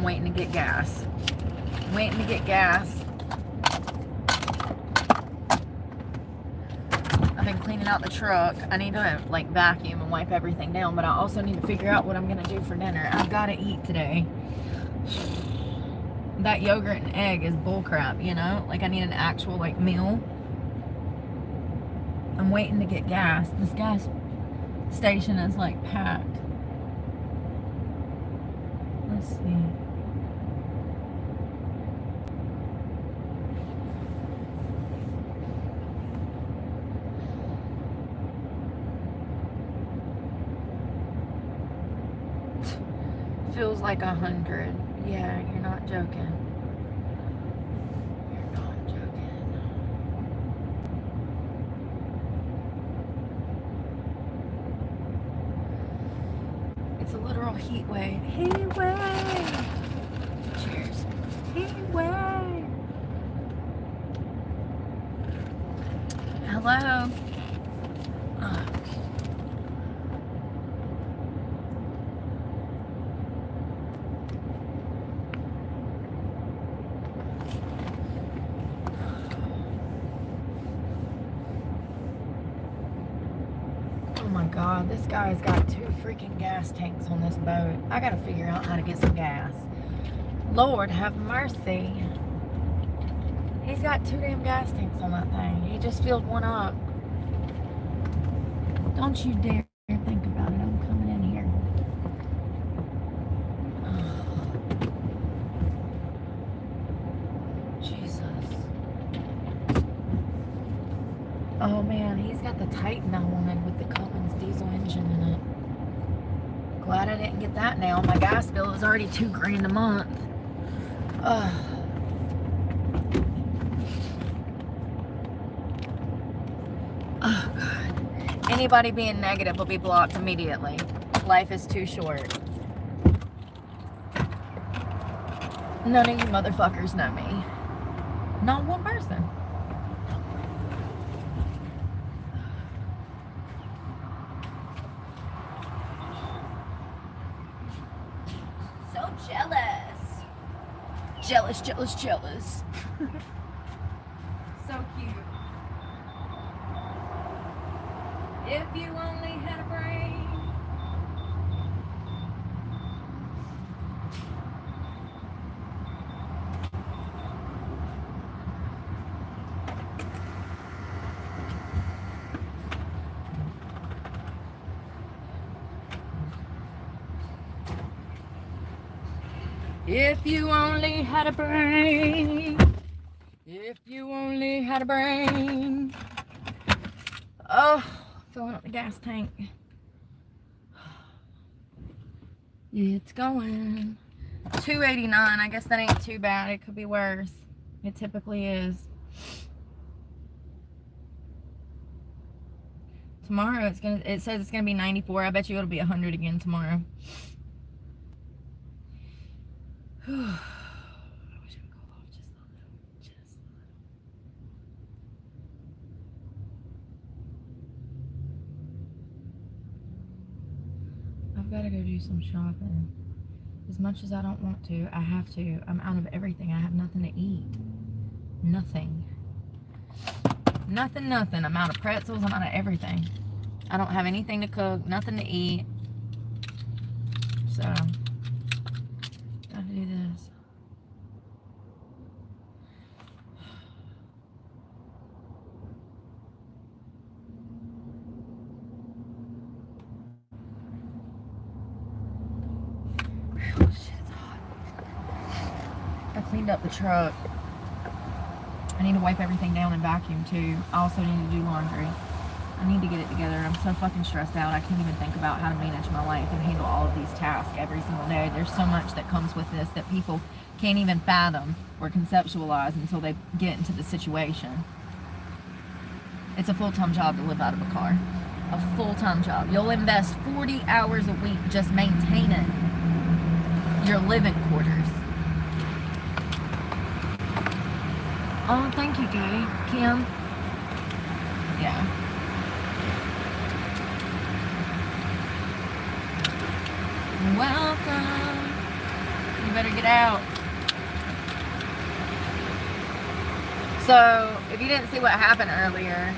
I'm waiting to get gas. Waiting to get gas. I've been cleaning out the truck. I need to like vacuum and wipe everything down, but I also need to figure out what I'm gonna do for dinner. I've got to eat today. That yogurt and egg is bullcrap, you know? Like I need an actual like meal. I'm waiting to get gas. This gas station is like packed. Let's see. Feels like 100. Yeah, you're not joking. You're not joking. It's a literal heat wave. Heat wave! Cheers. Heat wave! Hello? God, this guy's got 2 freaking gas tanks on this boat. I gotta figure out how to get some gas. Lord have mercy. He's got 2 damn gas tanks on that thing. He just filled one up. Don't you dare think about it. I'm coming in here. Oh. Jesus. Oh man, he's got the Titan I wanted with the Cummins diesel engine in it. Glad I didn't get that now. My gas bill is already $2 grand a month. Ugh. Oh God. Anybody being negative will be blocked immediately. Life is too short. None of you motherfuckers know me. Not one person. Jealous, jealous, jealous. So cute. If you only had a brain. If you only had a brain. If you only had a brain. Oh, filling up the gas tank. It's going. $2.89. I guess that ain't too bad. It could be worse. It typically is. Tomorrow it says it's gonna be 94. I bet you it'll be 100 again tomorrow. I wish it would cool off just a little. Just a little. I've got to go do some shopping. As much as I don't want to, I have to. I'm out of everything. I have nothing to eat. Nothing. Nothing, nothing. I'm out of pretzels. I'm out of everything. I don't have anything to cook. Nothing to eat. So... do this. Oh shit, it's hot. I cleaned up the truck. I need to wipe everything down and vacuum too. I also need to do laundry. I need to get it together. I'm so fucking stressed out. I can't even think about how to manage my life and handle all of these tasks every single day. There's so much that comes with this that people can't even fathom or conceptualize until they get into the situation. It's a full-time job to live out of a car. A full-time job. You'll invest 40 hours a week just maintaining your living quarters. Oh, thank you, Kay. Kim. Yeah. Welcome. better get out. So, if you didn't see what happened earlier,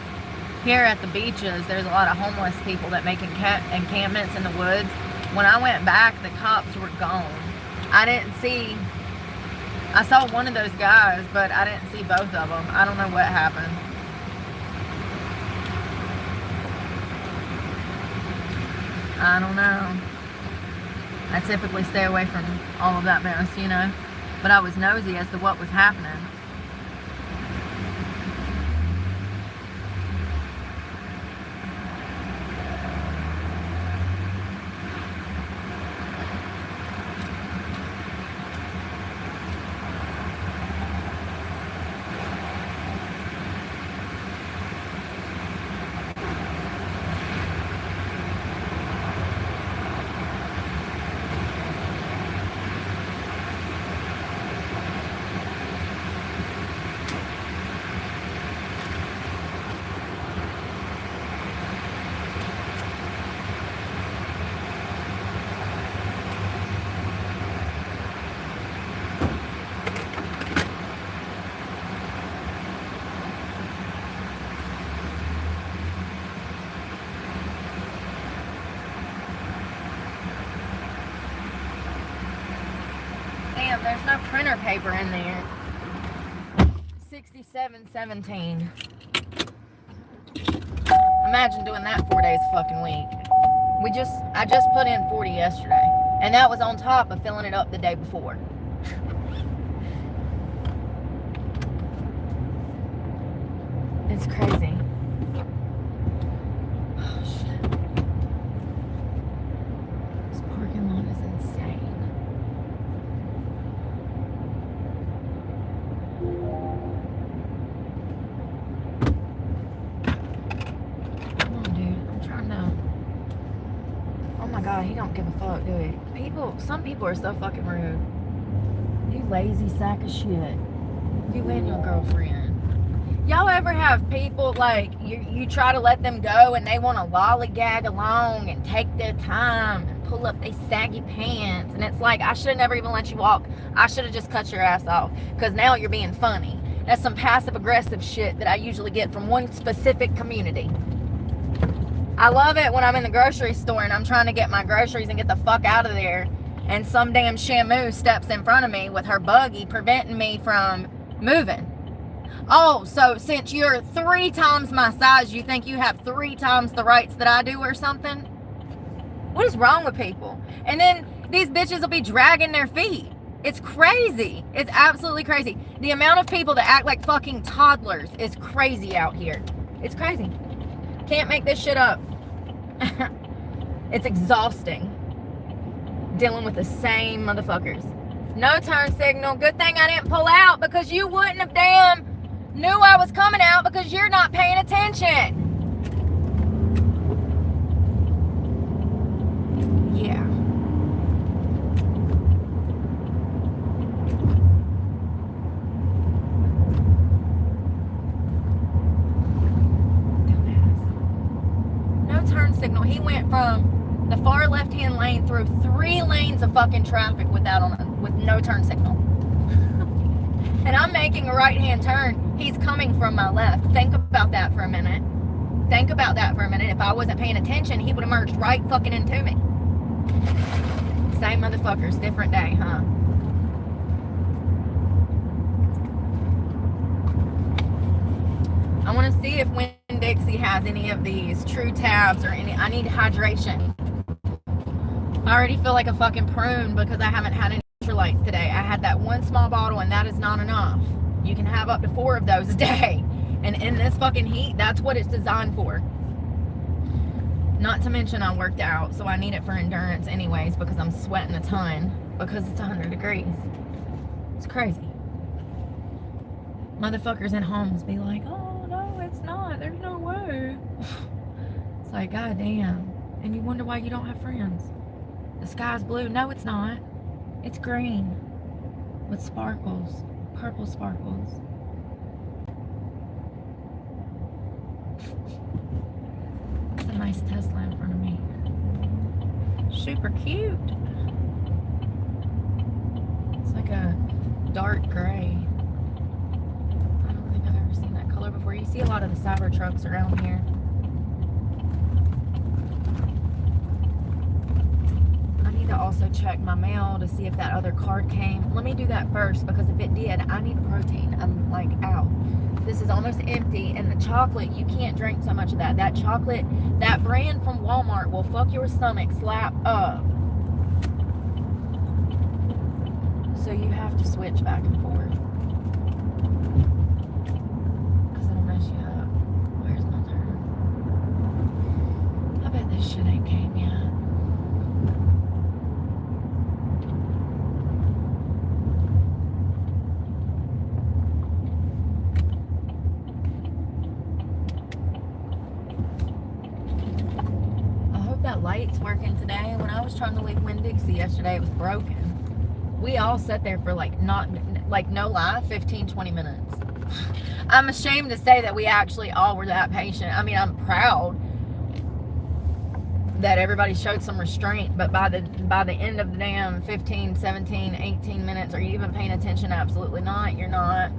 here at the beaches, there's a lot of homeless people that make encampments in the woods. When I went back, the cops were gone. I saw one of those guys, but I didn't see both of them. I don't know what happened. I don't know. I typically stay away from all of that mess, you know. But I was nosy as to what was happening. Damn, there's no printer paper in there. 67.17. Imagine doing that 4 days a fucking week. I just put in 40 yesterday. And that was on top of filling it up the day before. It's crazy. Oh shit. This parking lot is insane. Come on, dude. I'm trying to... Oh my god, he don't give a fuck, do he? Some people are so fucking rude. You lazy sack of shit. You and your girlfriend. Y'all ever have people like you try to let them go and they want to lollygag along and take their time and pull up their saggy pants, and it's like, I should have never even let you walk. I should have just cut your ass off because now you're being funny. That's some passive aggressive shit that I usually get from one specific community. I love it when I'm in the grocery store and I'm trying to get my groceries and get the fuck out of there, and some damn shamu steps in front of me with her buggy preventing me from moving. Oh, so since you're 3 times my size, you think you have 3 times the rights that I do or something? What is wrong with people? And then these bitches will be dragging their feet. It's crazy. It's absolutely crazy. The amount of people that act like fucking toddlers is crazy out here. It's crazy. Can't make this shit up. It's exhausting. Dealing with the same motherfuckers. No turn signal. Good thing I didn't pull out, because you wouldn't have damn knew I was coming out because you're not paying attention. Yeah. Dumbass. No turn signal. He went from the far left-hand lane through 3 lanes of fucking traffic with no turn signal. And I'm making a right-hand turn. He's coming from my left. Think about that for a minute. Think about that for a minute. If I wasn't paying attention, he would have merged right fucking into me. Same motherfuckers, different day, huh? I want to see if Winn-Dixie has any of these True Tabs or any. I need hydration. I already feel like a fucking prune because I haven't had any electrolytes today. I had that 1 small bottle and that is not enough. You can have up to 4 of those a day. And in this fucking heat, that's what it's designed for. Not to mention I worked out, so I need it for endurance anyways because I'm sweating a ton because it's 100 degrees. It's crazy. Motherfuckers in homes be like, oh, no, it's not. There's no way. It's like, goddamn. And you wonder why you don't have friends. The sky's blue. No, it's not. It's green with sparkles. Purple sparkles. It's a nice Tesla in front of me. Super cute. like a dark gray. I don't think I've ever seen that color before. You see a lot of the Cybertrucks around here. I need to also check my mail to see if that other card came. Let me do that first, because if it did, I need protein. I'm like out. This is almost empty, and the chocolate, you can't drink so much of that. That chocolate, that brand from Walmart will fuck your stomach slap up. So you have to switch back and forth, because it'll mess you up. Where's my turn? I bet this shit ain't came yet. Lights working today. When I was trying to leave Winn-Dixie yesterday, it was broken. We all sat there for like, not like, no lie, 15-20 minutes. I'm ashamed to say that we actually all were that patient. I mean, I'm proud that everybody showed some restraint, but by the end of the damn 15, 17, 18 minutes, are you even paying attention? Absolutely not. You're not.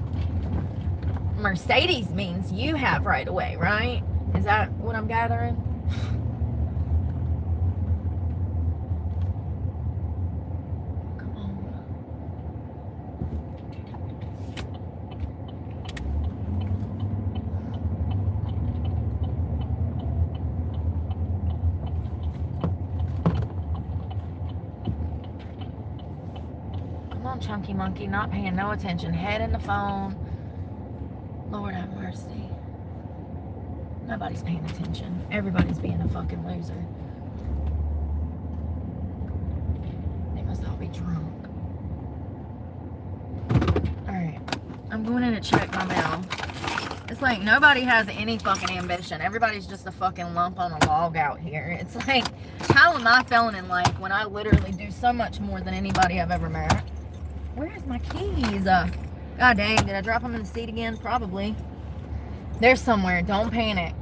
Mercedes means you have right away, right? Is that what I'm gathering? Chunky monkey, not paying no attention, head in the phone. Lord have mercy. Nobody's paying attention. Everybody's being a fucking loser. They must all be drunk. Alright, I'm going in to check my mail. It's like nobody has any fucking ambition. Everybody's just a fucking lump on a log out here. It's like, how am I feeling in life when I literally do so much more than anybody I've ever met? Where's my keys? God dang, did I drop them in the seat again? Probably. They're somewhere. Don't panic.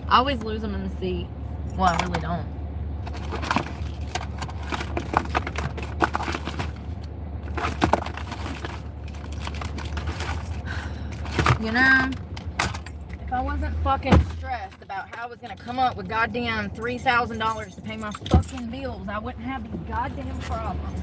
I always lose them in the seat. Well, I really don't. You know, if I wasn't fucking stressed about how I was going to come up with goddamn $3,000 to pay my fucking bills, I wouldn't have these goddamn problems.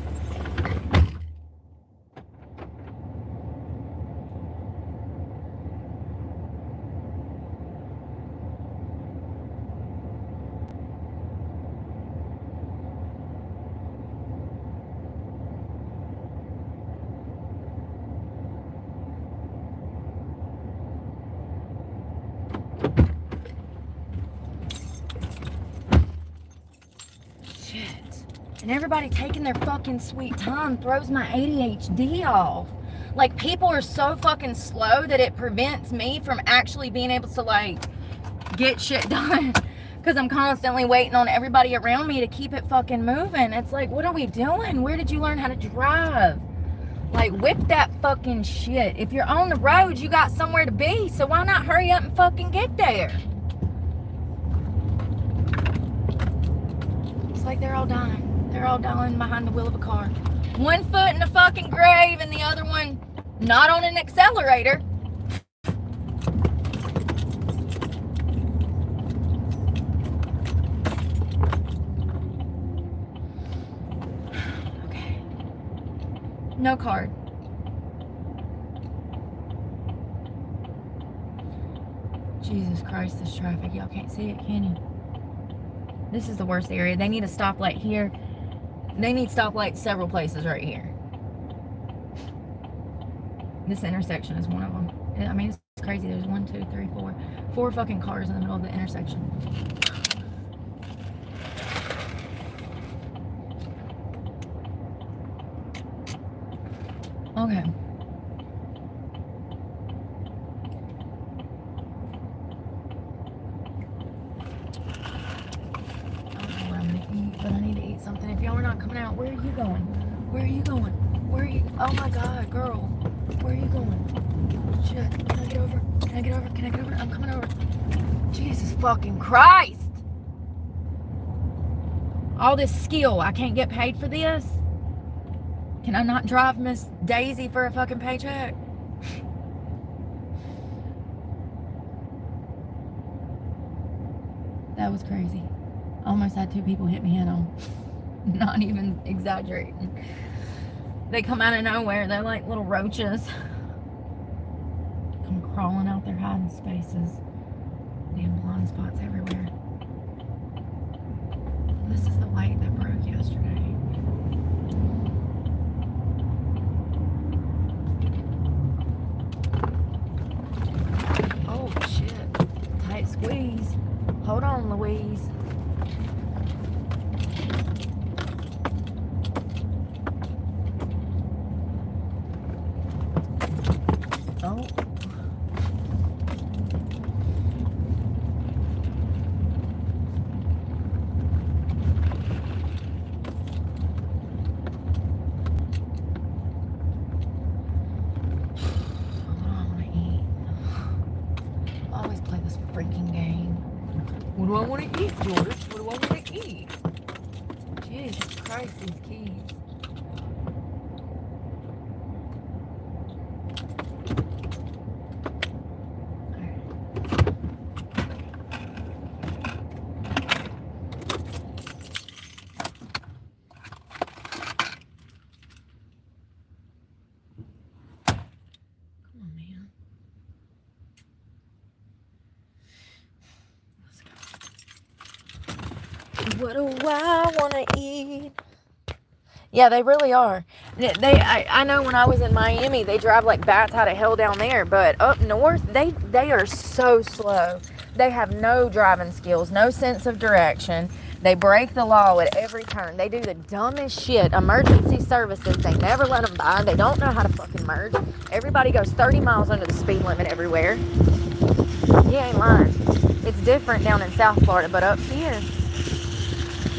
And everybody taking their fucking sweet time throws my ADHD off. Like, people are so fucking slow that it prevents me from actually being able to, like, get shit done. Because I'm constantly waiting on everybody around me to keep it fucking moving. It's like, what are we doing? Where did you learn how to drive? Like, whip that fucking shit. If you're on the road, you got somewhere to be. So why not hurry up and fucking get there? It's like they're all dying. They're all dying behind the wheel of a car. One foot in the fucking grave and the other one not on an accelerator. Okay. No card. Jesus Christ, this traffic. Y'all can't see it, can you? This is the worst area. They need a stoplight here. They need stoplights several places right here. This intersection is one of them. I mean, it's crazy. There's 1, 2, 3, 4. 4 fucking cars in the middle of the intersection. Okay. But I need to eat something. If y'all are not coming out, where are you going? Where are you going? Where are you? Oh my God, girl. Where are you going? Shit. Can I get over? Can I get over? Can I get over? I'm coming over. Jesus fucking Christ. All this skill. I can't get paid for this? Can I not drive Miss Daisy for a fucking paycheck? That was crazy. I almost had 2 people hit me head on. Not even exaggerating. They come out of nowhere. They're like little roaches. Come crawling out their hiding spaces. Damn blind spots everywhere. This is the light that broke yesterday. Oh shit. Tight squeeze. Hold on, Louise. Oh. What do I want to eat, George? What do I want to eat? Jesus Christ, these keys. What do I want to eat? Yeah, they really are. I know when I was in Miami, they drive like bats out of hell down there. But up north, they are so slow. They have no driving skills, no sense of direction. They break the law at every turn. They do the dumbest shit. Emergency services, they never let them by. They don't know how to fucking merge. Everybody goes 30 miles under the speed limit everywhere. He ain't lying. It's different down in South Florida, but up here,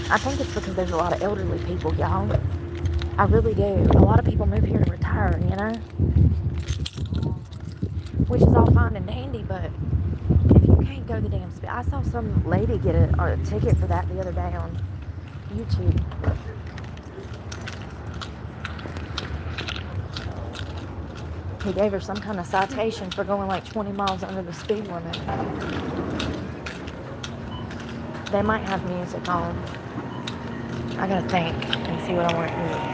I think it's because there's a lot of elderly people, y'all. I really do. A lot of people move here to retire, you know? Which is all fine and dandy, but if you can't go the damn speed... I saw some lady get a ticket for that the other day on YouTube. He gave her some kind of citation for going like 20 miles under the speed limit. They might have music on. I gotta think and see what I want to eat.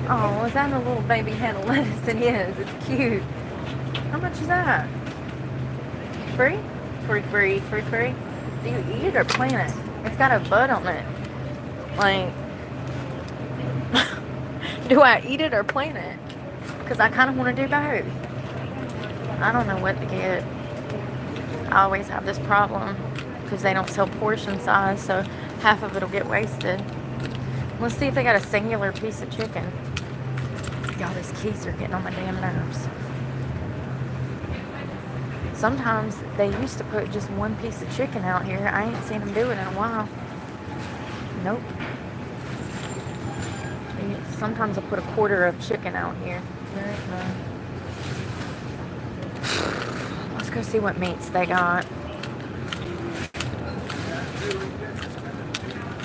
Oh, is that a little baby head of lettuce? It is. It's cute. How much is that? Free? Free. Do you eat it or plant it? It's got a bud on it. Like, do I eat it or plant it? Because I kind of want to do both. I don't know what to get. I always have this problem because they don't sell portion size, so half of it will get wasted. Let's see if they got a singular piece of chicken. God, these keys are getting on my damn nerves. Sometimes they used to put just one piece of chicken out here. I ain't seen them do it in a while. Nope. Sometimes I'll put a quarter of chicken out here. There ain't none. Let's go see what meats they got.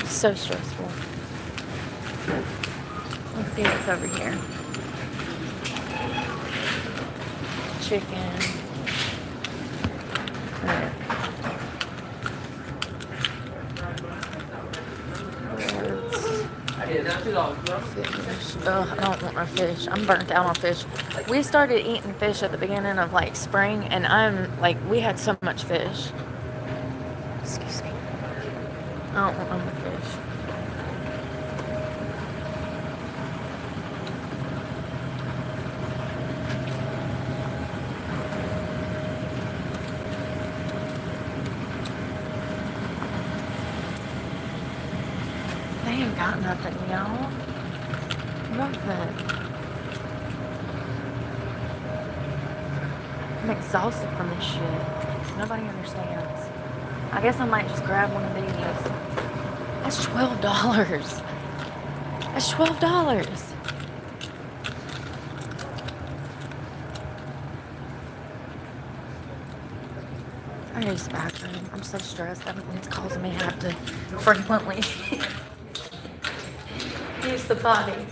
So stressful. Let's see what's over here. Chicken. Fish. Ugh, I don't want no fish. I'm burnt out on fish. We started eating fish at the beginning of like spring, and I'm like, we had so much fish. Excuse me. I don't want no more fish. They ain't got nothing, y'all. Nothing. I'm exhausted from this shit. Nobody understands. I guess I might just grab one of these. That's $12. That's $12. to use the bathroom. I'm so stressed. It's causing me to have to frequently use the potty.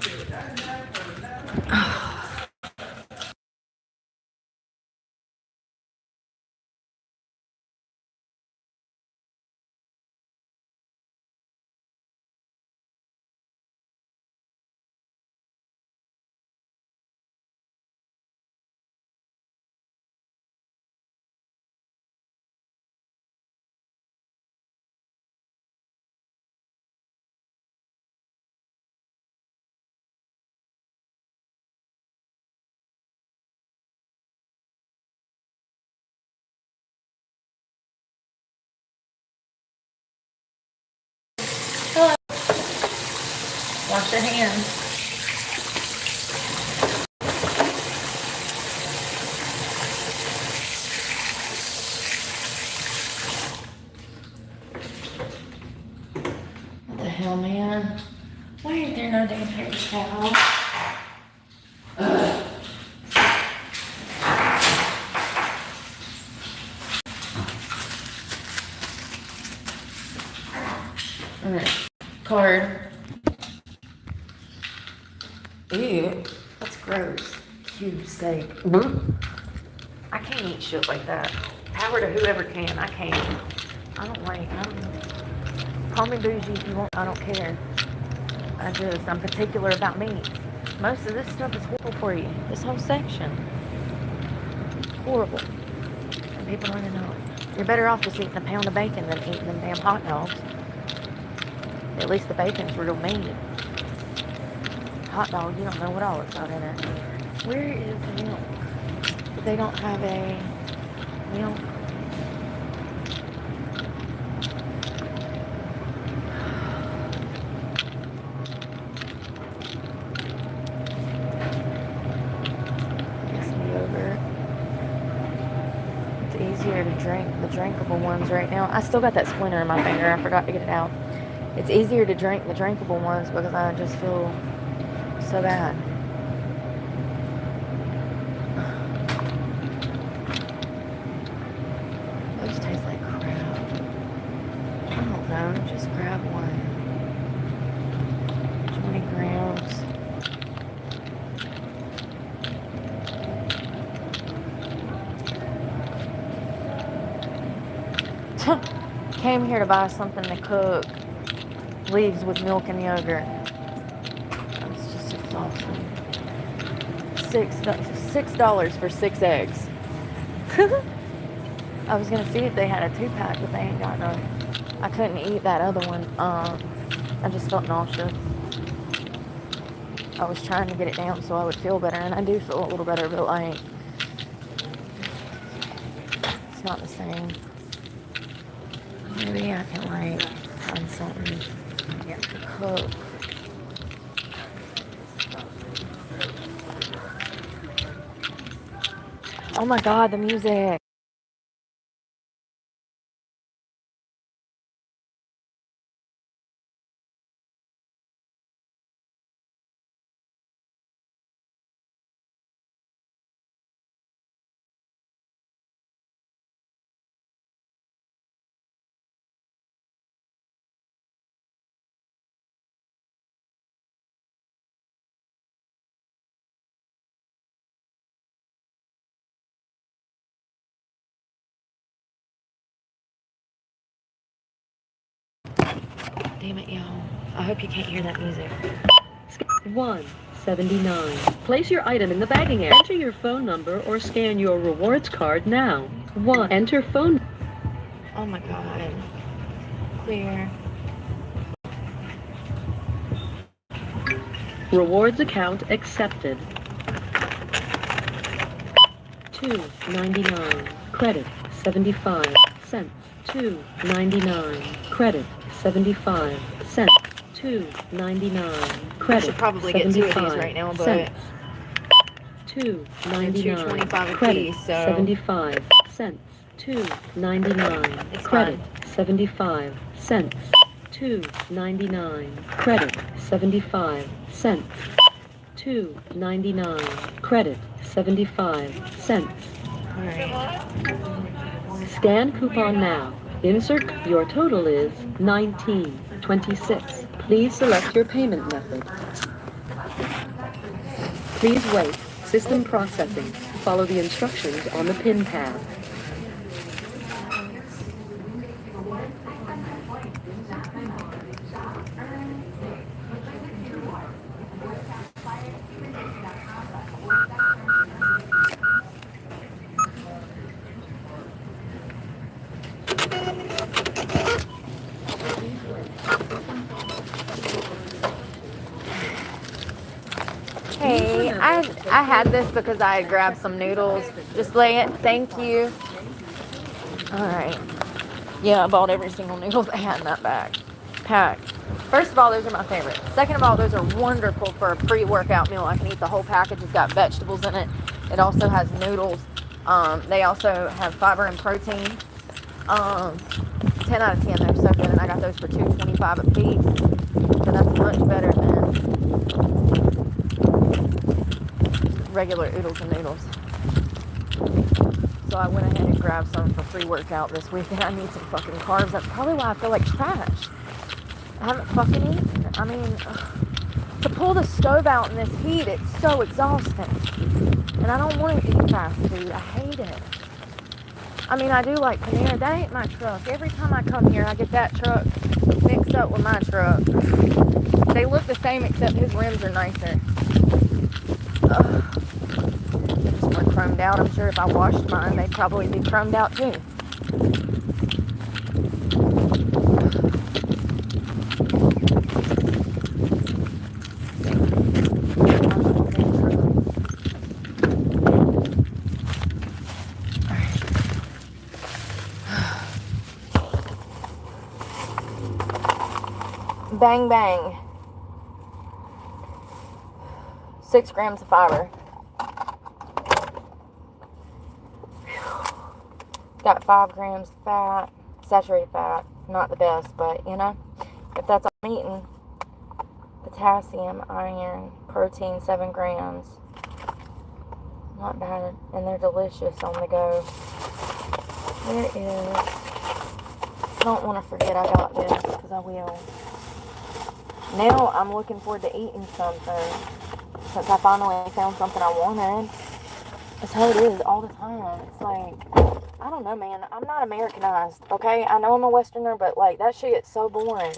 Hello. Wash your hands. What the hell, man? Why ain't there no damn paper towel? Alright. Card. Ew. That's gross. Cube steak. I can't eat shit like that. Power to whoever can. I can't. I don't like. Call me bougie if you want. I don't care. I'm particular about meats. Most of this stuff is horrible for you. This whole section. Horrible. And people don't even know it. You're better off just eating a pound of bacon than eating them damn hot dogs. At least the bacon's real meat. Hot dog, you don't know what all it's got in it. Where is the milk? They don't have a milk. Get some yogurt. It's easier to drink the drinkable ones right now. I still got that splinter in my finger. I forgot to get it out. It's easier to drink the drinkable ones because I just feel so bad. Those taste like crap. I don't know. Just grab one. 20 grams. Came here to buy something to cook. Leaves with milk and yogurt. It's just exhausting. $6 for 6 eggs. I was gonna see if they had a 2-pack, but they ain't got none. I couldn't eat that other one. I just felt nauseous. I was trying to get it down so I would feel better, and I do feel a little better, but like it's not the same. Maybe I can like find something to cook. Oh my God, the music. Damn it, y'all. I hope you can't hear that music. 179. Place your item in the bagging area. Enter your phone number or scan your rewards card now. 1. Enter phone. Oh my God. Clear. Rewards account accepted. $2.99. Credit 75 cents. $2.99. Credit 75 cents. $2.99. Credit. I should probably get 2 of these right now, but $2.99. $2.25 a Credit piece, so 75 cents. $2.99. It's Credit fine. 75 cents. $2.99. Credit 75 cents. $2.99. Credit 75 cents. all right. Scan coupon now. Insert your total is 19.26. Please select your payment method. Please wait. System processing. Follow the instructions on the pin pad. Hey, I had this because I had grabbed some noodles. Just lay it. Thank you. All right. Yeah, I bought every single noodle they had in that pack. First of all, those are my favorite. Second of all, those are wonderful for a pre-workout meal. I can eat the whole package. It's got vegetables in it. It also has noodles. They also have fiber and protein. 10 out of 10. They're so good, and I got those for $2.25 a piece. So that's much better than regular oodles and noodles. So I went ahead and grabbed some for pre-workout this week, and I need some fucking carbs. That's probably why I feel like trash. I haven't fucking eaten. I mean, to pull the stove out in this heat, it's so exhausting. And I don't want to eat fast food. I hate it. I mean, I do like Panera. That ain't my truck. Every time I come here, I get that truck mixed up with my truck. They look the same, except his rims are nicer. They just weren't chromed out. I'm sure if I washed mine, they'd probably be chromed out too. Bang bang. 6 grams of fiber. Got 5 grams of fat, saturated fat. Not the best, but you know, if that's all I'm eating. Potassium, iron, protein, 7 grams. Not bad, and they're delicious on the go. Where is? I don't want to forget I got this, because I will. Now I'm looking forward to eating something, since I finally found something I wanted. That's how it is all the time. It's like, I don't know, man. I'm not Americanized, okay? I know I'm a Westerner, but, like, that shit gets so boring.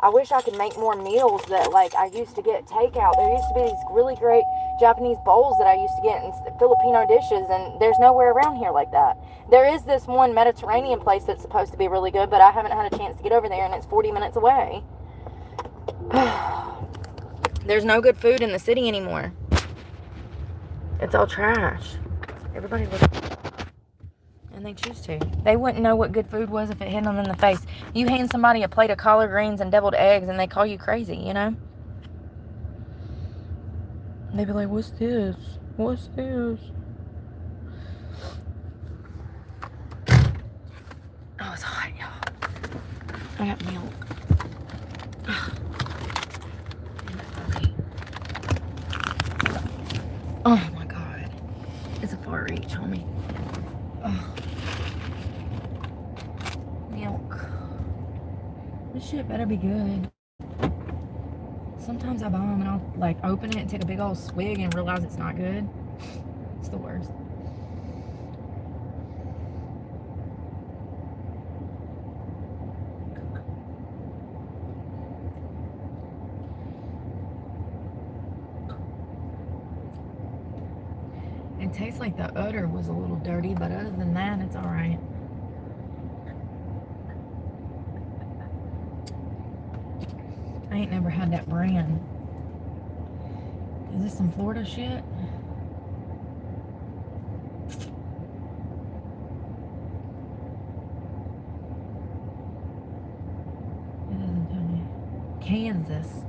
I wish I could make more meals that, like, I used to get takeout. There used to be these really great Japanese bowls that I used to get in Filipino dishes, and there's nowhere around here like that. There is this one Mediterranean place that's supposed to be really good, but I haven't had a chance to get over there, and it's 40 minutes away. There's no good food in the city anymore. It's all trash. Everybody looks, and they choose to. They wouldn't know what good food was if it hit them in the face. You hand somebody a plate of collard greens and deviled eggs, and they call you crazy, you know? They'd be like, what's this? What's this? Oh, it's hot, y'all. I got milk. Oh my God. It's a far reach, homie. Oh. Milk. This shit better be good. Sometimes I buy them and I'll like open it and take a big old swig and realize it's not good. It's the worst. It tastes like the udder was a little dirty, but other than that, it's alright. I ain't never had that brand. Is this some Florida shit? It doesn't tell me. Kansas.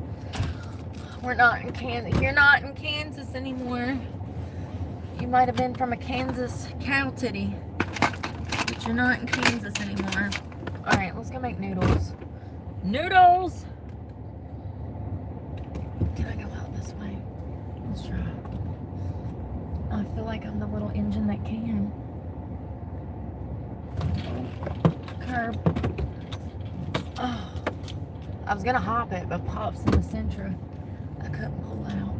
We're not in Kansas. You're not in Kansas anymore. You might have been from a Kansas cow titty, but you're not in Kansas anymore. Alright, let's go make noodles. Noodles! Can I go out this way? Let's try. I feel like I'm the little engine that can. curb. Oh, I was gonna hop it, but Pop's in the Sentra. I couldn't pull out.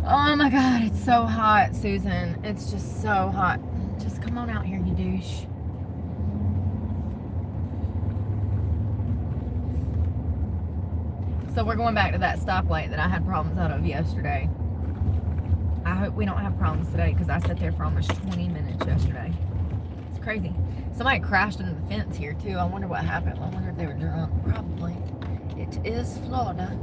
Oh my God, it's so hot, Susan. It's just so hot. Just come on out here, you douche. So we're going back to that stoplight that I had problems out of yesterday. I hope we don't have problems today because I sat there for almost 20 minutes yesterday. It's crazy. Somebody crashed into the fence here too. I wonder what happened. I wonder if they were drunk. Probably. It is Florida.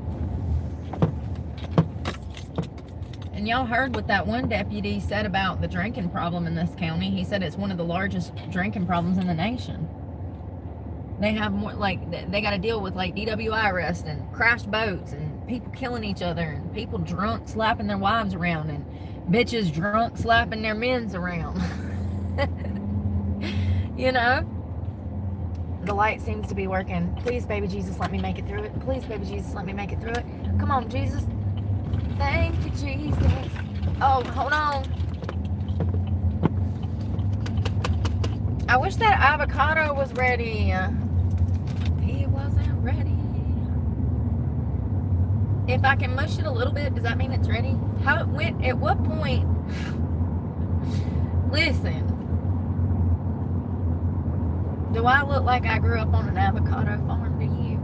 And y'all heard what that one deputy said about the drinking problem in this county. He said it's one of the largest drinking problems in the nation. They have more, like, they got to deal with, like, DWI arrests and crashed boats and people killing each other and people drunk slapping their wives around and bitches drunk slapping their men's around. You know? The light seems to be working. Please, baby Jesus, let me make it through it. Please, baby Jesus, let me make it through it. Come on, Jesus. Thank you, Jesus. Oh, hold on. I wish that avocado was ready. He wasn't ready. If I can mush it a little bit, does that mean it's ready? How it went? At what point? Listen. Do I look like I grew up on an avocado farm to you?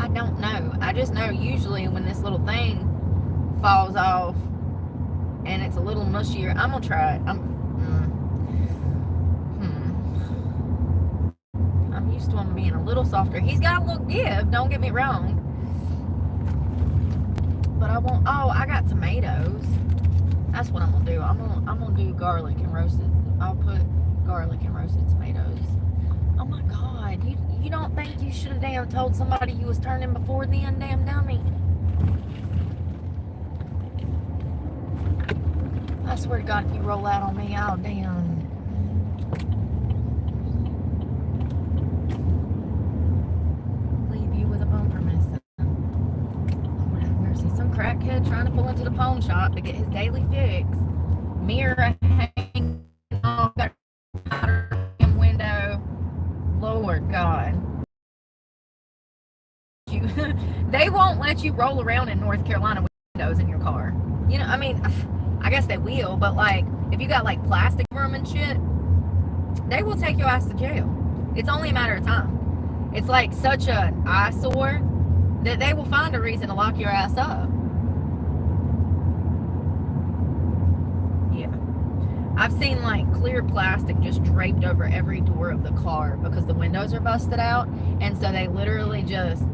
I don't know. I just know usually when this little thing falls off and it's a little mushier, I'm gonna try it. I'm used to him being a little softer. He's got a little give, don't get me wrong, but I won't. Oh, I got tomatoes. That's what I'm gonna do. I'm gonna do garlic and roasted. I'll put garlic and roasted tomatoes. Oh my God, you don't think you should have damn told somebody you was turning before then, damn dummy? I swear to God, if you roll out on me, I'll damn. Leave you with a bumper missing. Lord have mercy. Some crackhead trying to pull into the pawn shop to get his daily fix. Mirror hanging off that window. Lord God. They won't let you roll around in North Carolina with windows in your car. You know, I mean, I guess they will, but like, if you got like plastic room and shit, they will take your ass to jail. It's only a matter of time. It's like such an eyesore that they will find a reason to lock your ass up. Yeah. I've seen like clear plastic just draped over every door of the car because the windows are busted out, and so they literally just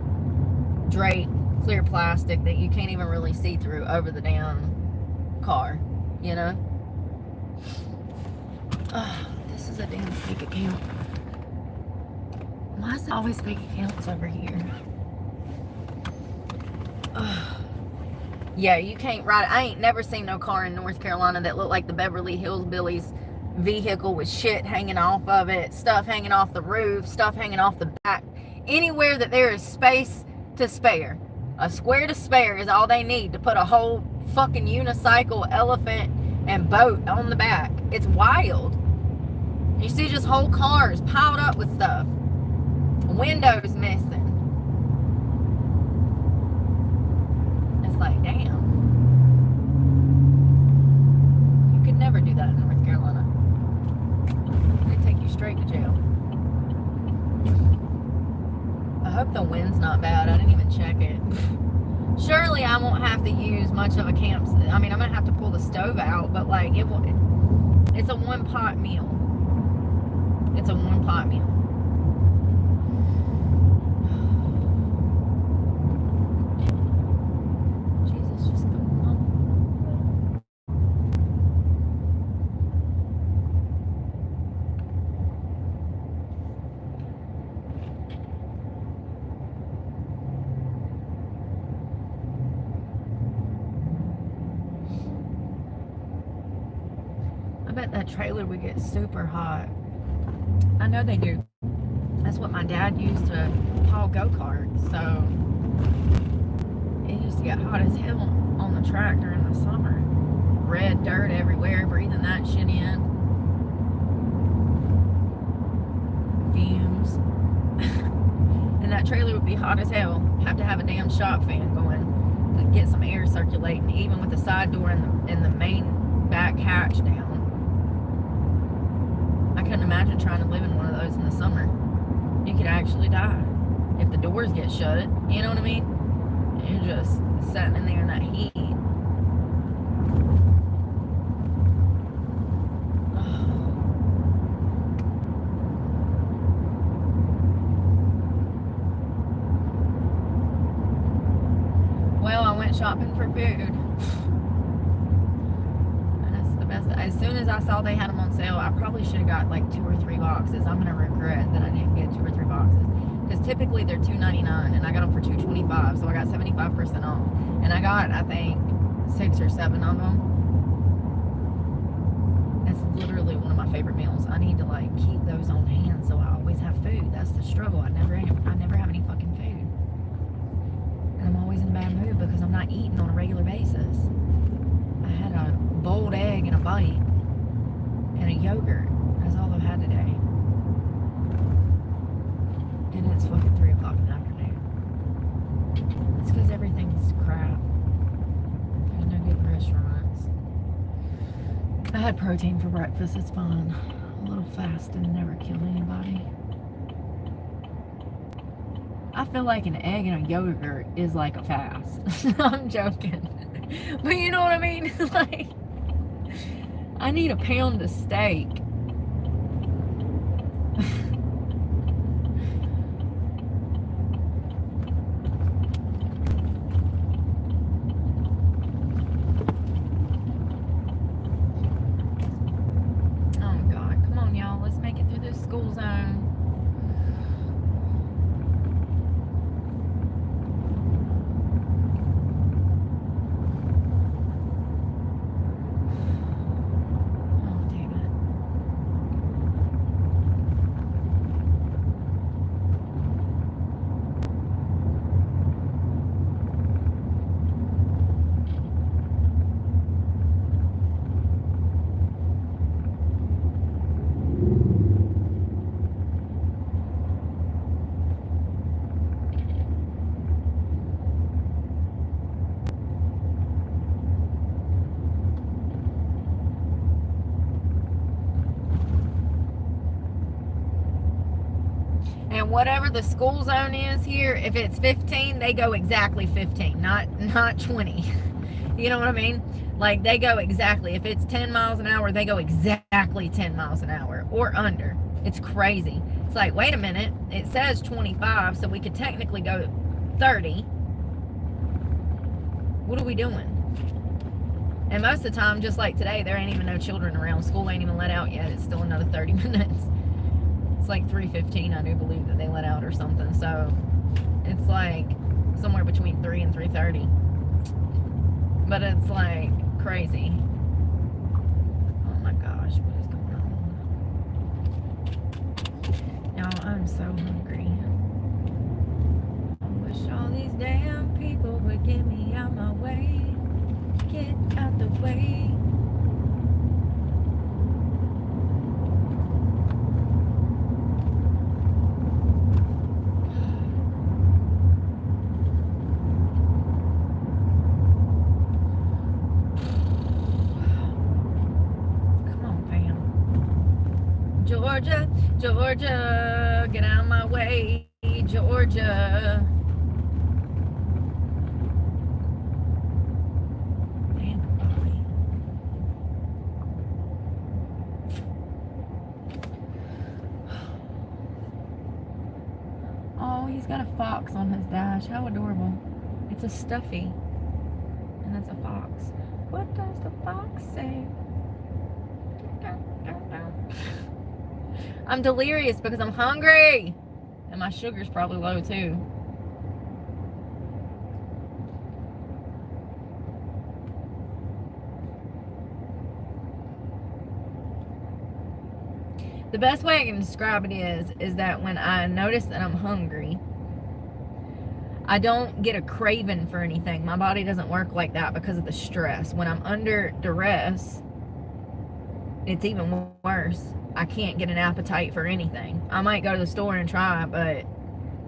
drape clear plastic that you can't even really see through over the damn car, you know? Oh, this is a damn fake account. Why is it always fake accounts over here? Oh. Yeah, you can't ride. I ain't never seen no car in North Carolina that looked like the Beverly Hills Billies vehicle with shit hanging off of it, stuff hanging off the roof, stuff hanging off the back. Anywhere that there is space to spare. A square to spare is all they need to put a whole fucking unicycle, elephant, and boat on the back. It's wild. You see just whole cars piled up with stuff. Windows missing. It's like, damn. You could never do that in North Carolina. They take you straight to jail. I hope the wind's not bad. I didn't even check it. Surely I won't have to use much of a camp. I mean, I'm going to have to pull the stove out, but like, it's a one-pot meal. It's a one-pot meal. Jesus, just go on. I bet that trailer would get super hot. I know they do. That's what my dad used to haul go-karts, so it used to get hot as hell on the track during the summer. Red dirt everywhere, breathing that shit in. that trailer would be hot as hell. Have to have a damn shop fan going to get some air circulating, even with the side door and the main back hatch down. I couldn't imagine trying to live in one of those in the summer. You could actually die if the doors get shut. You know what I mean? You're just sitting in there in that heat. Well, I went shopping for food. That's the best. As soon as I saw they had them on sale, I probably should have got like 2 or 3 boxes. I'm gonna regret that I didn't get 2 or 3 boxes, because typically they're $2.99 and I got them for $2.25, so I got 75% off. And I got, I think, 6 or 7 of them. That's literally one of my favorite meals. I need to like keep those on hand so I always have food. That's the struggle. I never have any fucking food. And I'm always in a bad mood because I'm not eating on a regular basis. I had a boiled egg and a bite and a yogurt. That's all I've had today. And it's fucking 3 o'clock in the afternoon. It's because everything's crap. There's no good restaurants. I had protein for breakfast. It's fine. A little fasting never killed anybody. I feel like an egg and a yogurt is like a fast. I'm joking. But you know what I mean? Like, I need a pound of steak. Oh God, come on y'all. Let's make it through this school zone. And whatever the school zone is here, if it's 15, they go exactly 15, not 20. You know what I mean? Like, they go exactly. If it's 10 miles an hour, they go exactly 10 miles an hour or under. It's crazy. It's like, wait a minute, it says 25, so we could technically go 30. What are we doing? And most of the time, just like today, there ain't even no children around. School ain't even let out yet. It's still another 30 minutes. It's like 3:15, I do believe, that they let out or something. So it's like somewhere between 3 and 3:30. But it's like crazy. Oh my gosh, what is going on? Y'all, I'm so hungry. I wish all these damn people would get me out my way. Get out the way. Georgia, Georgia, get out of my way, Georgia. Damn, Bobby. Oh, he's got a fox on his dash. How adorable. It's a stuffy. And that's a fox. What does the fox say? I'm delirious because I'm hungry. And my sugar's probably low too. The best way I can describe it is that when I notice that I'm hungry, I don't get a craving for anything. My body doesn't work like that because of the stress. When I'm under duress, it's even worse. I can't get an appetite for anything. I might go to the store and try, but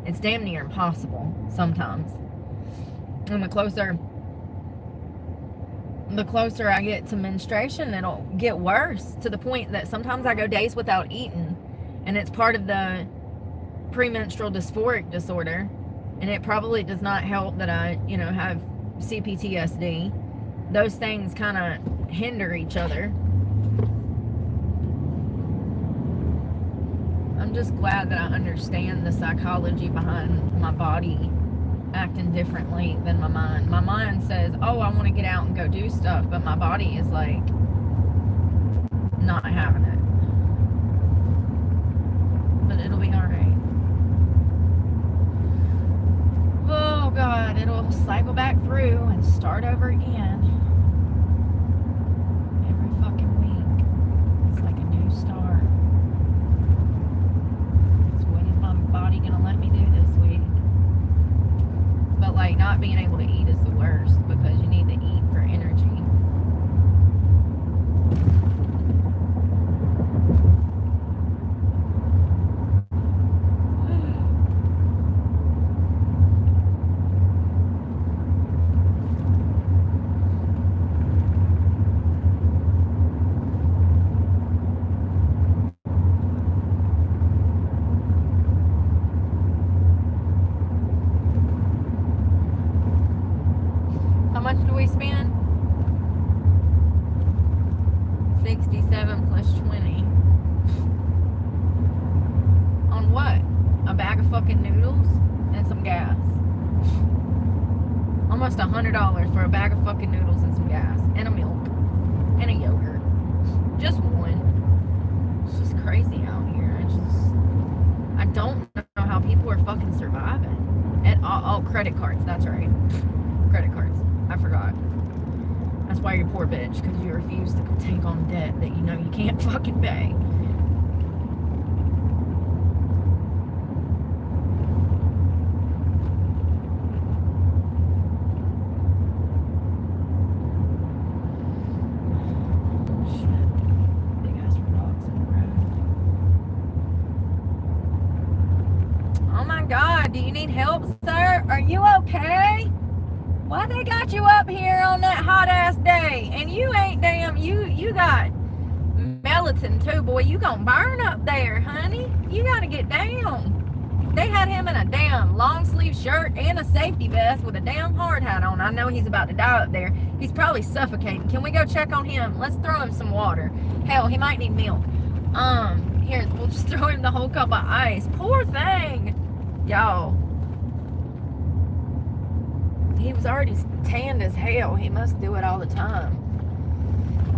It's damn near impossible sometimes. And the closer I get to menstruation, it'll get worse to the point that sometimes I go days without eating, and it's part of the premenstrual dysphoric disorder, and it probably does not help that I, have CPTSD. Those things kind of hinder each other. I'm just glad that I understand the psychology behind my body acting differently than my mind. My mind says, oh, I want to get out and go do stuff, but my body is like not having it. But it'll be alright. Oh God, it'll cycle back through and start over again. Every fucking week. It's like a new start. So what is my body gonna let me do this week? But like not being able to eat is the worst, because you need to eat for energy. How much do we spend? 67 plus 20. On what? A bag of fucking noodles and some gas. Almost $100 for a bag of fucking noodles and some gas. And a milk. And a yogurt. Just one. It's just crazy out here. I don't know how people are fucking surviving. And oh, credit cards. That's right. Credit cards. I forgot. That's why you're a poor bitch, because you refuse to take on debt that you know you can't fucking pay. Oh shit. Big ass rocks in the road. Oh my God, do you need help, sir? Are you okay? Why they got you up here on that hot ass day? And you ain't damn, you got melatonin too, boy. You gonna burn up there, honey. You gotta get down. They had him in a damn long sleeve shirt and a safety vest with a damn hard hat on. I know he's about to die up there. He's probably suffocating. Can we go check on him? Let's throw him some water. Hell, he might need milk. Here, we'll just throw him the whole cup of ice. Poor thing. Y'all. He was already tanned as hell. He must do it all the time.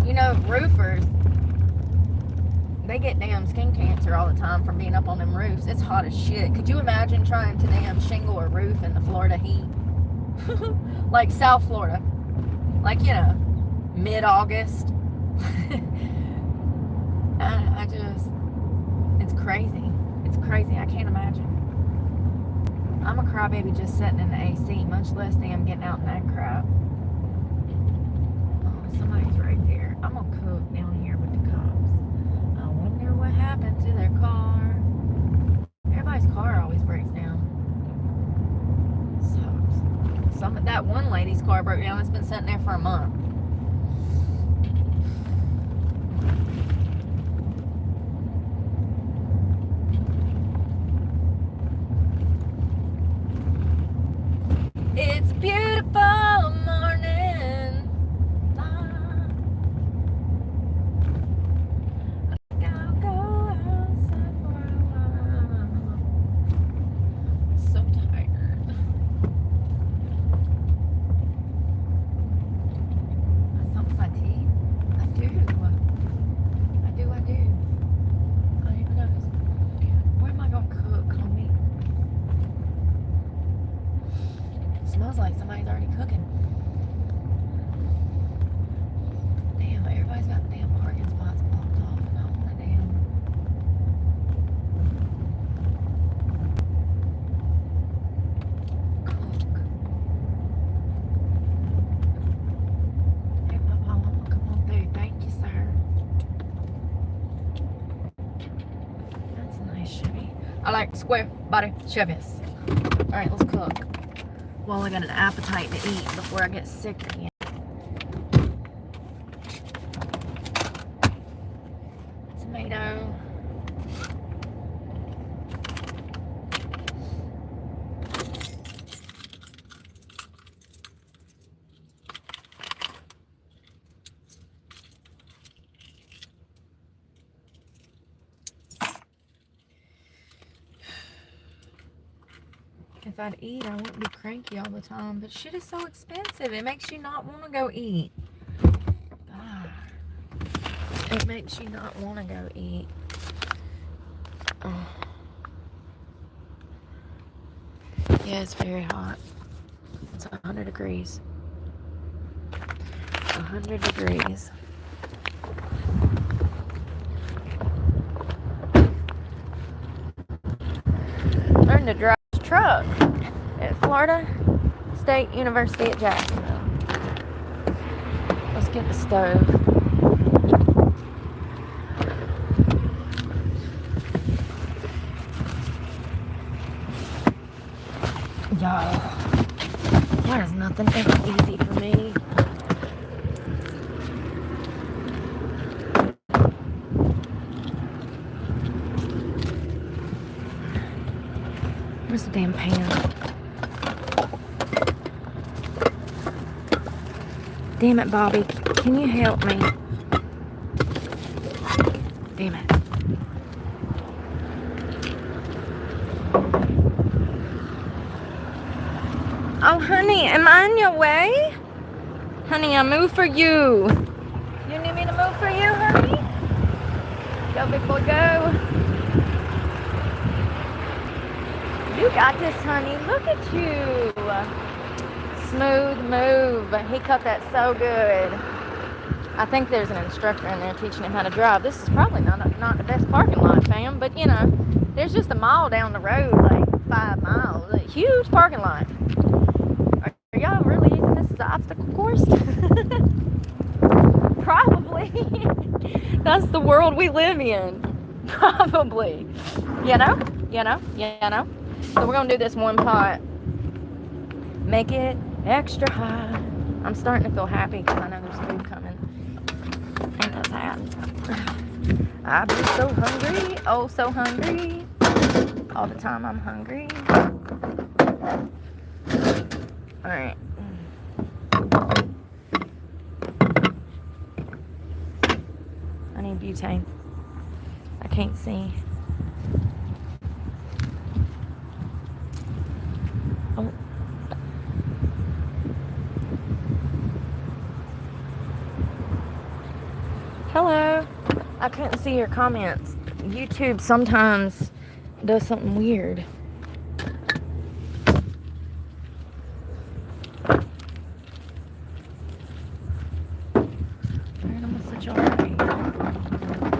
You know, roofers, they get damn skin cancer all the time from being up on them roofs. It's hot as shit. Could you imagine trying to damn shingle a roof in the Florida heat? Like South Florida. Like, mid-August. I just, it's crazy. It's crazy. I can't imagine. I'm a crybaby just sitting in the AC, much less damn getting out in that crap. Oh, somebody's right there. I'm gonna cook down here with the cops. I wonder what happened to their car. Everybody's car always breaks down. It sucks. That one lady's car broke down. It's been sitting there for a month. It's a beautiful morning. I think I'll go outside for a while. I'm so tired. That's something my teeth. I do. I don't even know. Where am I gonna cook, homie? Smells like somebody's already cooking. Damn, everybody's got damn parking spots blocked off, and I want to damn. Cook. Hey, Papa, I'm gonna come on through. Thank you, sir. That's a nice Chevy. I like square body Chevys. Alright, let's cook. While I got an appetite to eat before I get sick again. Tomato. If I'd eat, I wouldn't be cranky all the time. But shit is so expensive. It makes you not want to go eat. God. It makes you not want to go eat. Oh. Yeah, it's very hot. It's 100 degrees. 100 degrees. Learn to drive a truck at Florida State University at Jacksonville. Let's get the stove. Y'all, why is nothing ever easy for me? Where's the damn pan? Damn it, Bobby. Can you help me? Damn it. Oh, honey, am I in your way? Honey, I move for you. You need me to move for you, honey? Go, big boy, go. You got this, honey. Look at you. Smooth move. He cut that so good. I think there's an instructor in there teaching him how to drive. This is probably not the best parking lot, fam, but you know, there's just a mile down the road, like 5 miles. A huge parking lot. Are y'all really using this as an obstacle course? Probably. That's the world we live in. Probably. You know? So we're going to do this one pot. Make it extra hot. I'm starting to feel happy because I know there's food coming. Ain't that sad? I'm just so hungry. Oh, so hungry. All the time I'm hungry. Alright. I need butane. I can't see. Oh. Hello. I couldn't see your comments. YouTube sometimes does something weird. Alright, I'm gonna switch over here.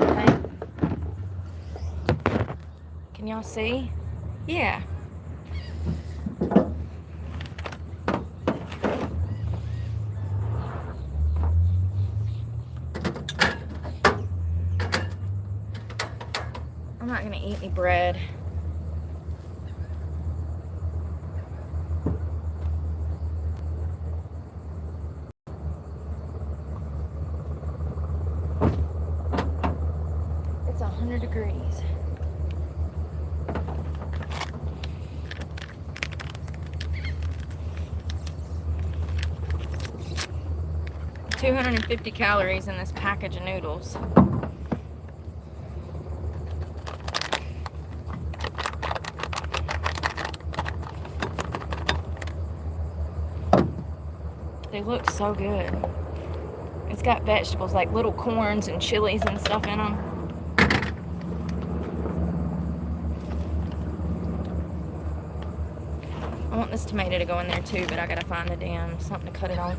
Okay. Can y'all see? Yeah. I'm not gonna eat any bread. It's 100 degrees. $250 calories in this package of noodles. They look so good. It's got vegetables like little corns and chilies and stuff in them. I want this tomato to go in there too, but I gotta find a damn something to cut it on.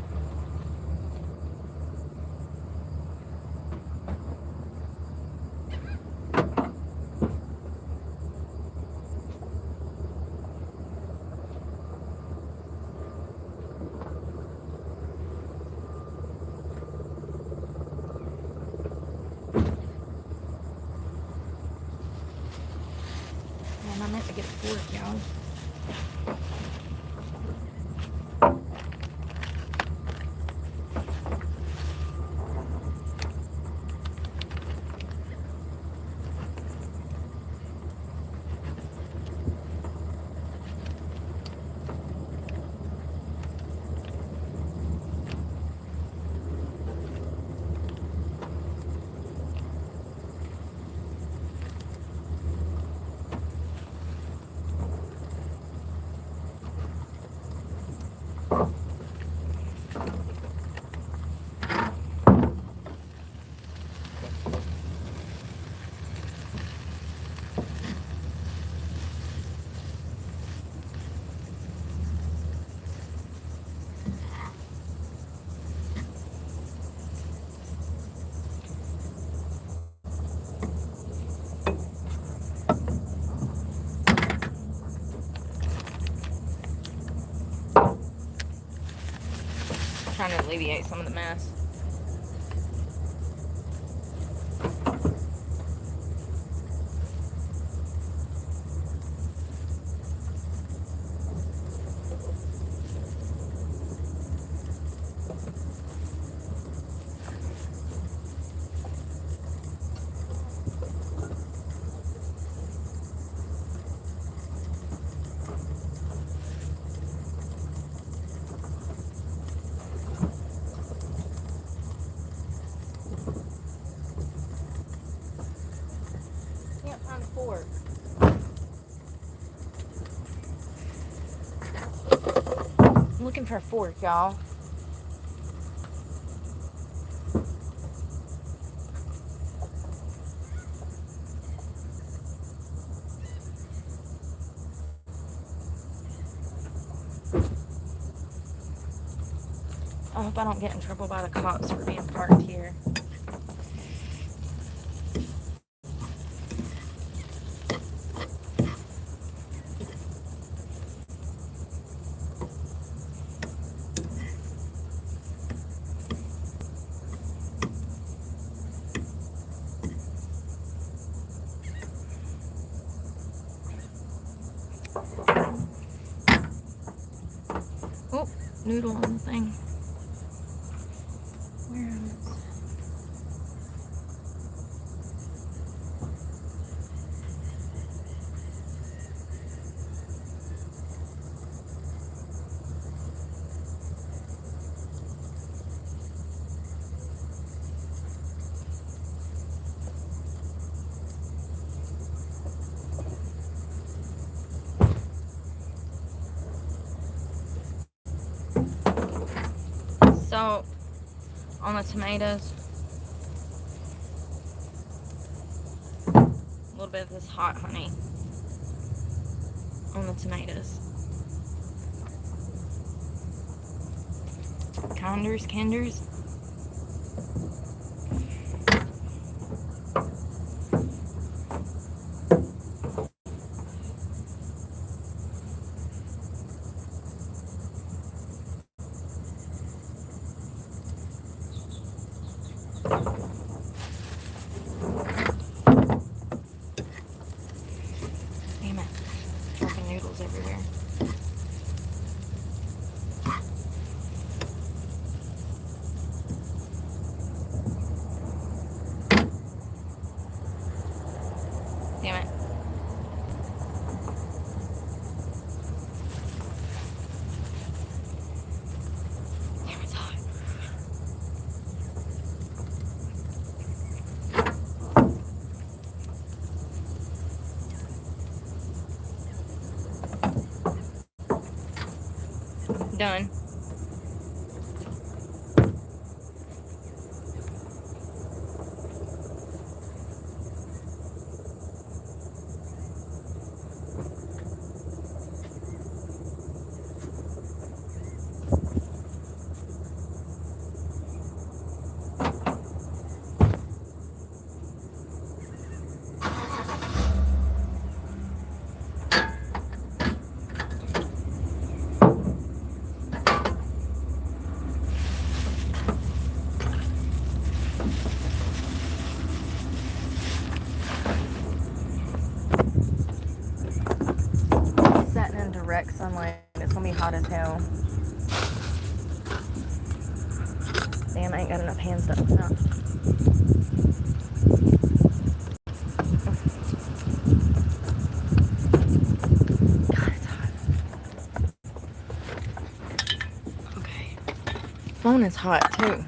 Man, I meant to get a fork, y'all. Trying to alleviate some of the mess. Can't find a fork. I'm looking for a fork, y'all. I hope I don't get in trouble by the cops for being parked here. Oh, noodle on the thing. Where is it? Salt on the tomatoes. A little bit of this hot honey on the tomatoes. Kinders. Damn it. Dropping noodles everywhere. Damn it. Damn, it's hot. Done. direct sunlight. It's gonna be hot as hell. Damn, I ain't got enough hands to open up. God, it's hot. Okay. Phone is hot too.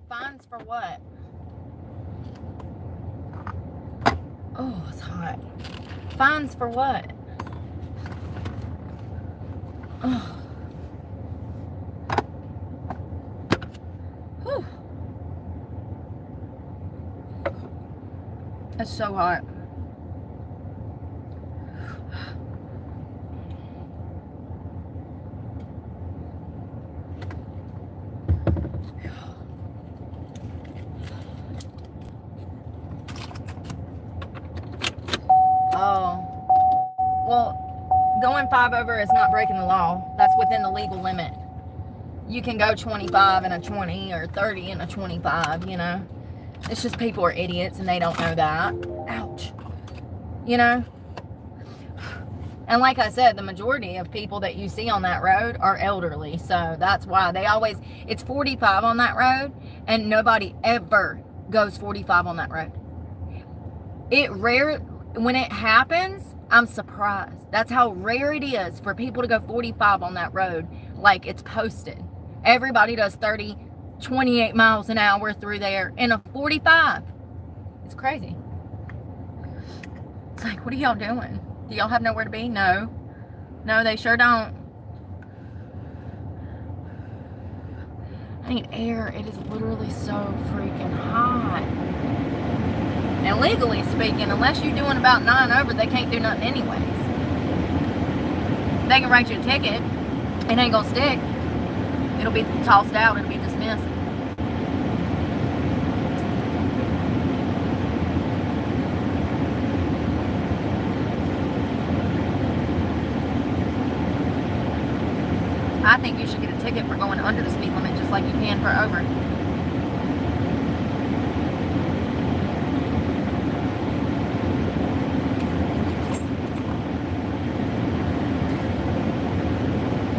Fines for what? Oh, it's hot. Fines for what? Oh. Whew. It's so hot. Oh. Well, going 5 over is not breaking the law. That's within the legal limit. You can go 25 and a 20 or 30 and a 25, you know. It's just people are idiots and they don't know that. Ouch. You know? And like I said, the majority of people that you see on that road are elderly. So that's why they always, it's 45 on that road and nobody ever goes 45 on that road. When it happens, I'm surprised. That's how rare it is for people to go 45 on that road like it's posted. Everybody does 30, 28 miles an hour through there in a 45. It's crazy. It's like, what are y'all doing? Do y'all have nowhere to be? No. No, they sure don't. I need air. It is literally so freaking hot. And legally speaking, unless you're doing about 9 over, they can't do nothing anyways. They can write you a ticket. It ain't gonna stick. It'll be tossed out. It'll be dismissed. I think you should get a ticket for going under the speed limit just like you can for over.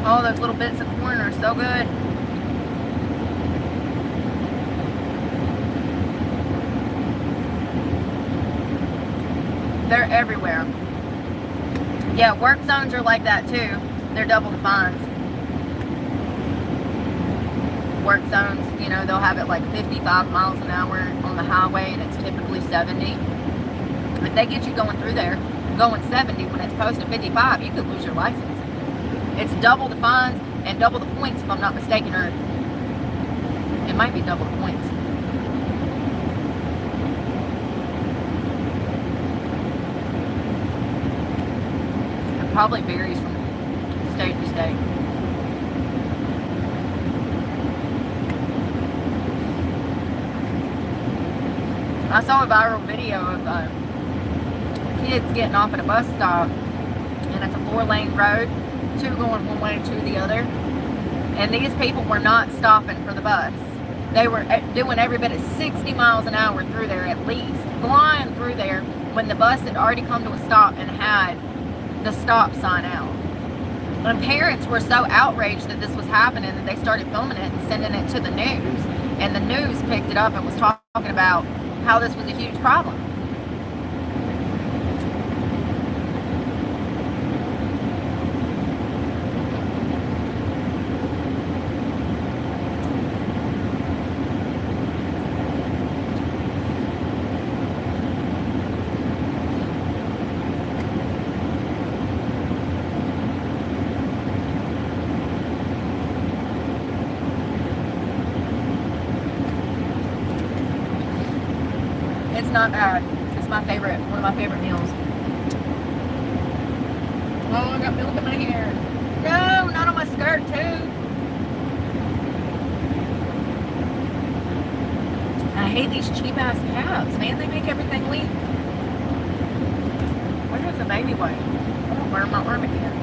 Oh, those little bits of corn are so good. They're everywhere. Yeah, work zones are like that too. They're double the fines. Work zones, you know, they'll have it like 55 miles an hour on the highway and it's typically 70. If they get you going through there, going 70 when it's posted 55, you could lose your license. It's double the fines and double the points if I'm not mistaken, or it might be double the points. It probably varies from state to state. I saw a viral video of kids getting off at a bus stop, and it's a 4-lane road, 2 going one way, 2 the other, and these people were not stopping for the bus. They were doing every bit of 60 miles an hour through there at least, flying through there when the bus had already come to a stop and had the stop sign out. And parents were so outraged that this was happening that they started filming it and sending it to the news, and the news picked it up and was talking about how this was a huge problem. It's not bad. It's my favorite, one of my favorite meals. Oh, I got milk in my hair. No, not on my skirt too. I hate these cheap ass cabs, man. They make everything leak. Where is the baby wipe? I'm gonna burn my arm again.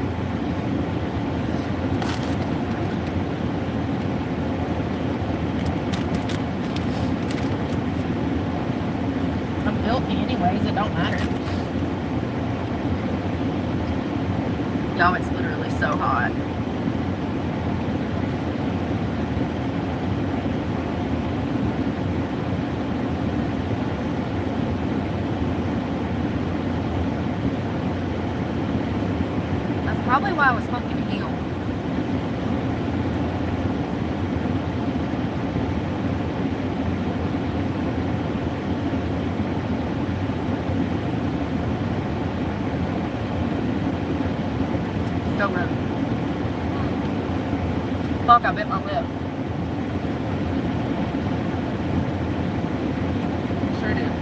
I'm filthy anyways, it don't matter. Y'all, it's literally so hot. That's probably why I was fucking healed. So good. Fuck, I bit my lip. Sure did.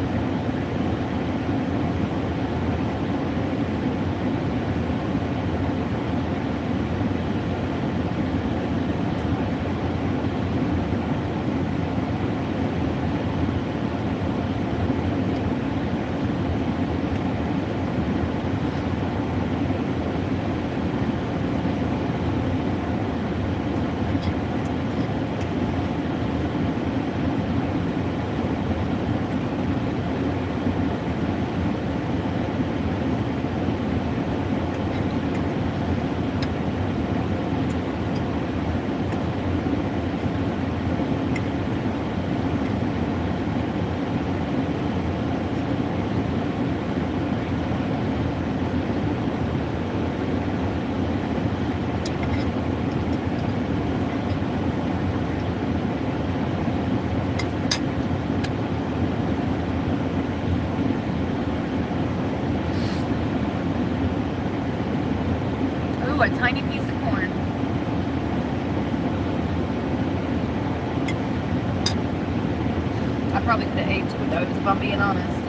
Ooh, a tiny piece of corn. I probably could have ate two of those if I'm being honest.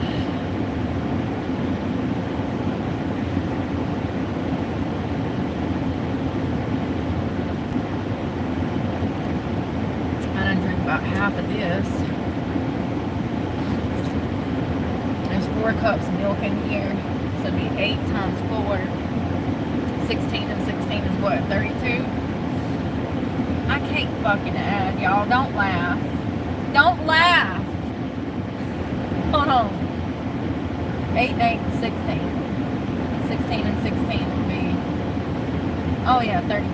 I done drink about half of this. There's 4 cups of milk in here, so it'd be 8 times 4. 16 and 16 is what, 32? I can't fucking add, y'all. Don't laugh. Don't laugh. Hold on. 8 and 8 is 16. 16 and 16 would be, oh yeah, 32.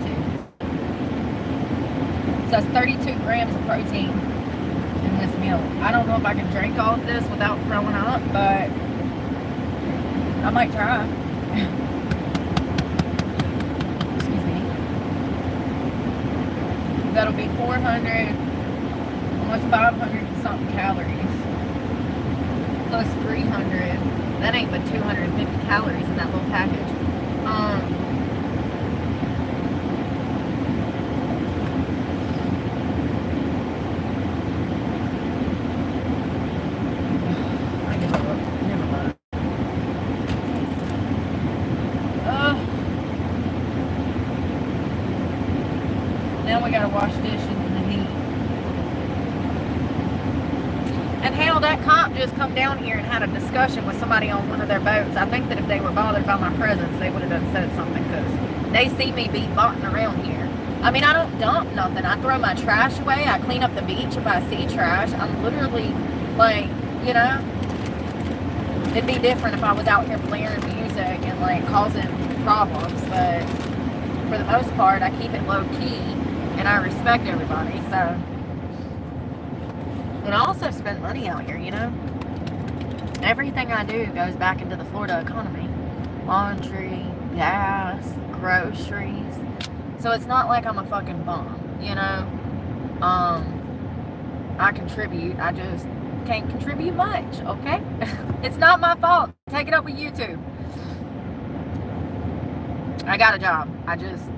So that's 32 grams of protein in this meal. I don't know if I can drink all of this without throwing up, but I might try. That'll be 400, almost 500 and something calories. Plus 300. That ain't but 250 calories in that little package. I give up. Never mind. Now we gotta wash dishes in the heat. And hell, that cop just come down here and had a discussion with somebody on one of their boats. I think that if they were bothered by my presence, they would have done said something, because they see me be botting around here. I mean, I don't dump nothing. I throw my trash away. I clean up the beach if I see trash. I'm literally, like, you know, it'd be different if I was out here blaring music and, like, causing problems. But for the most part, I keep it low key. And I respect everybody, so. And I also spend money out here, you know. Everything I do goes back into the Florida economy. Laundry, gas, groceries. So it's not like I'm a fucking bum, you know. I contribute. I just can't contribute much, okay? It's not my fault. Take it up with YouTube. I got a job. I just...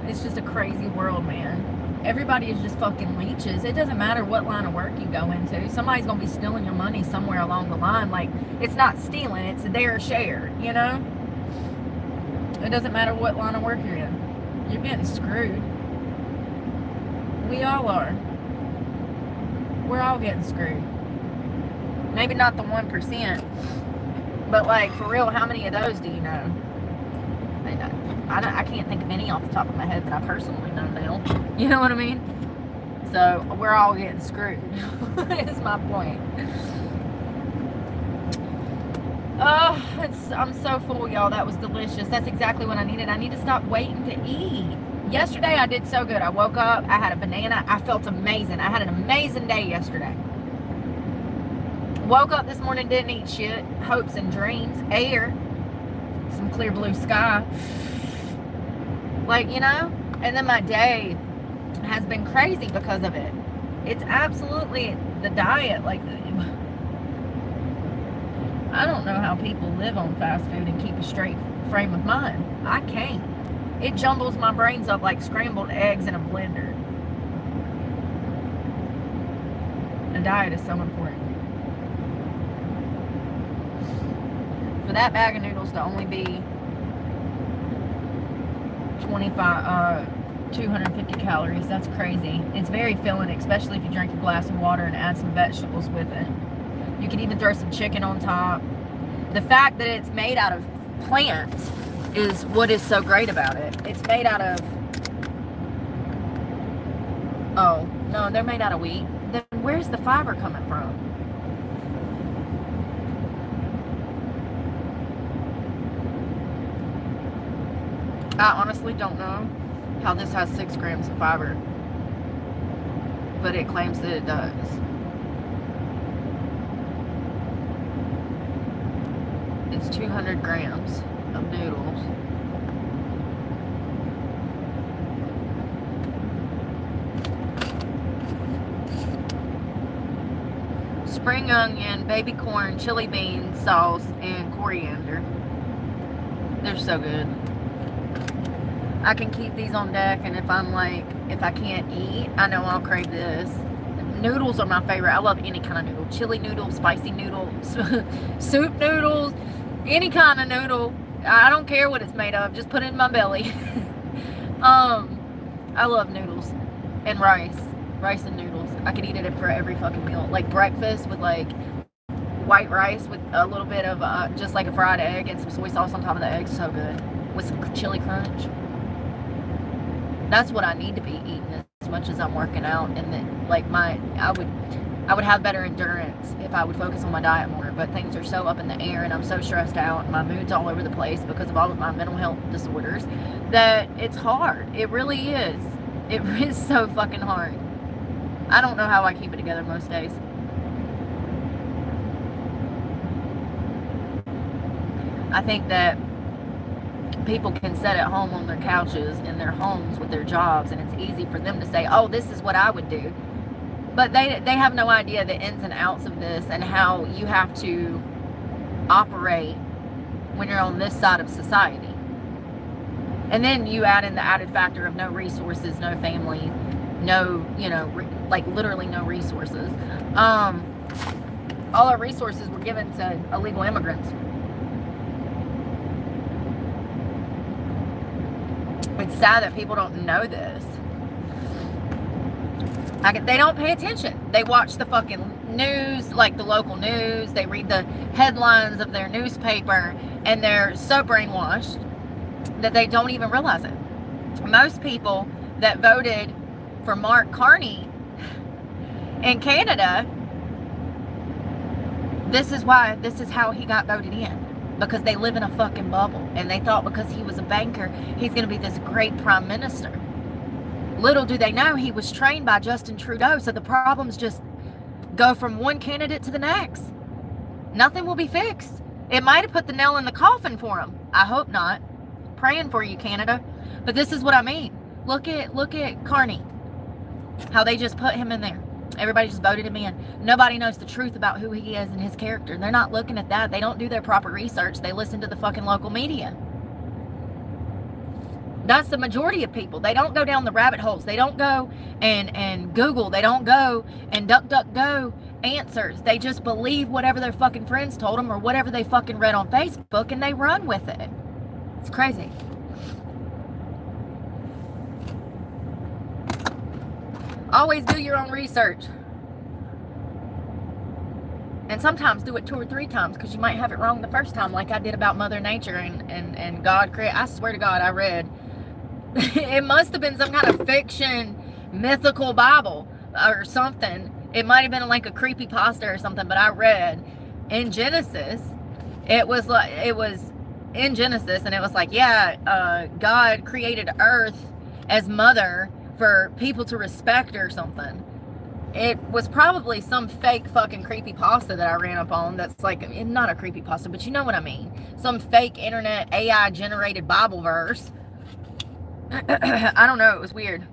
it's just a crazy world, man. Everybody is just fucking leeches. It doesn't matter what line of work you go into. Somebody's going to be stealing your money somewhere along the line. Like, it's not stealing, it's their share, you know? It doesn't matter what line of work you're in. You're getting screwed. We all are. We're all getting screwed. Maybe not the 1%. But, like, for real, how many of those do you know? I can't think of any off the top of my head that I personally know now. You know what I mean? So, we're all getting screwed. Is my point. Oh, I'm so full, y'all. That was delicious. That's exactly what I needed. I need to stop waiting to eat. Yesterday, I did so good. I woke up. I had a banana. I felt amazing. I had an amazing day yesterday. Woke up this morning, didn't eat shit. Hopes and dreams. Air. Some clear blue sky. Like, you know? And then my day has been crazy because of it. It's absolutely the diet. Like, I don't know how people live on fast food and keep a straight frame of mind. I can't. It jumbles my brains up like scrambled eggs in a blender. The diet is so important. For that bag of noodles to only be 250 calories, that's crazy. It's very filling, especially if you drink a glass of water and add some vegetables with it. You can even throw some chicken on top. The fact that it's made out of plants is what is so great about it. It's made out of... Oh, no, they're made out of wheat. Then where's the fiber coming from? I honestly don't know how this has 6 grams of fiber, but it claims that it does. It's 200 grams of noodles. Spring onion, baby corn, chili bean sauce, and coriander. They're so good. I can keep these on deck, and if I can't eat, I know I'll crave this. Noodles are my favorite. I love any kind of noodle. Chili noodles, spicy noodles, soup noodles, any kind of noodle. I don't care what it's made of. Just put it in my belly. I love noodles and rice. Rice and noodles. I could eat it for every fucking meal. Like breakfast with like white rice with a little bit of just like a fried egg and some soy sauce on top of the egg. So good. With some chili crunch. That's what I need to be eating as much as I'm working out, and then like I would have better endurance if I would focus on my diet more. But things are so up in the air, and I'm so stressed out, and my mood's all over the place because of all of my mental health disorders that it's hard. It really is. It is so fucking hard. I don't know how I keep it together most days. I think that people can sit at home on their couches in their homes with their jobs, and it's easy for them to say, oh, this is what I would do. But they have no idea the ins and outs of this and how you have to operate when you're on this side of society. And then you add in the added factor of no resources, no family, no, like literally no resources. All our resources were given to illegal immigrants. It's sad that people don't know this. They don't pay attention. They watch the fucking news, like the local news. They read the headlines of their newspaper, and they're so brainwashed that they don't even realize it. Most people that voted for Mark Carney in Canada, this is how he got voted in. Because they live in a fucking bubble, and they thought because he was a banker, he's going to be this great prime minister. Little do they know he was trained by Justin Trudeau, so the problems just go from one candidate to the next. Nothing will be fixed. It might have put the nail in the coffin for him. I hope not. Praying for you, Canada. But this is what I mean. Look at Carney. How they just put him in there. Everybody just voted him in. Nobody knows the truth about who he is and his character. They're not looking at that. They don't do their proper research. They listen to the fucking local media. That's the majority of people. They don't go down the rabbit holes. They don't go and Google. They don't go and DuckDuckGo answers. They just believe whatever their fucking friends told them or whatever they fucking read on Facebook, and they run with it. It's crazy. Always do your own research. And sometimes do it 2 or 3 times, because you might have it wrong the first time, like I did about Mother Nature and God created. I swear to God, I read. It must have been some kind of fiction, mythical Bible or something. It might have been like a creepypasta or something, but I read in Genesis. It was in Genesis, and it was like, yeah, God created Earth as mother for people to respect or something. It was probably some fake fucking creepypasta that I ran up on. That's like, not a creepypasta, but you know what I mean. Some fake internet AI generated Bible verse. I don't know. It was weird.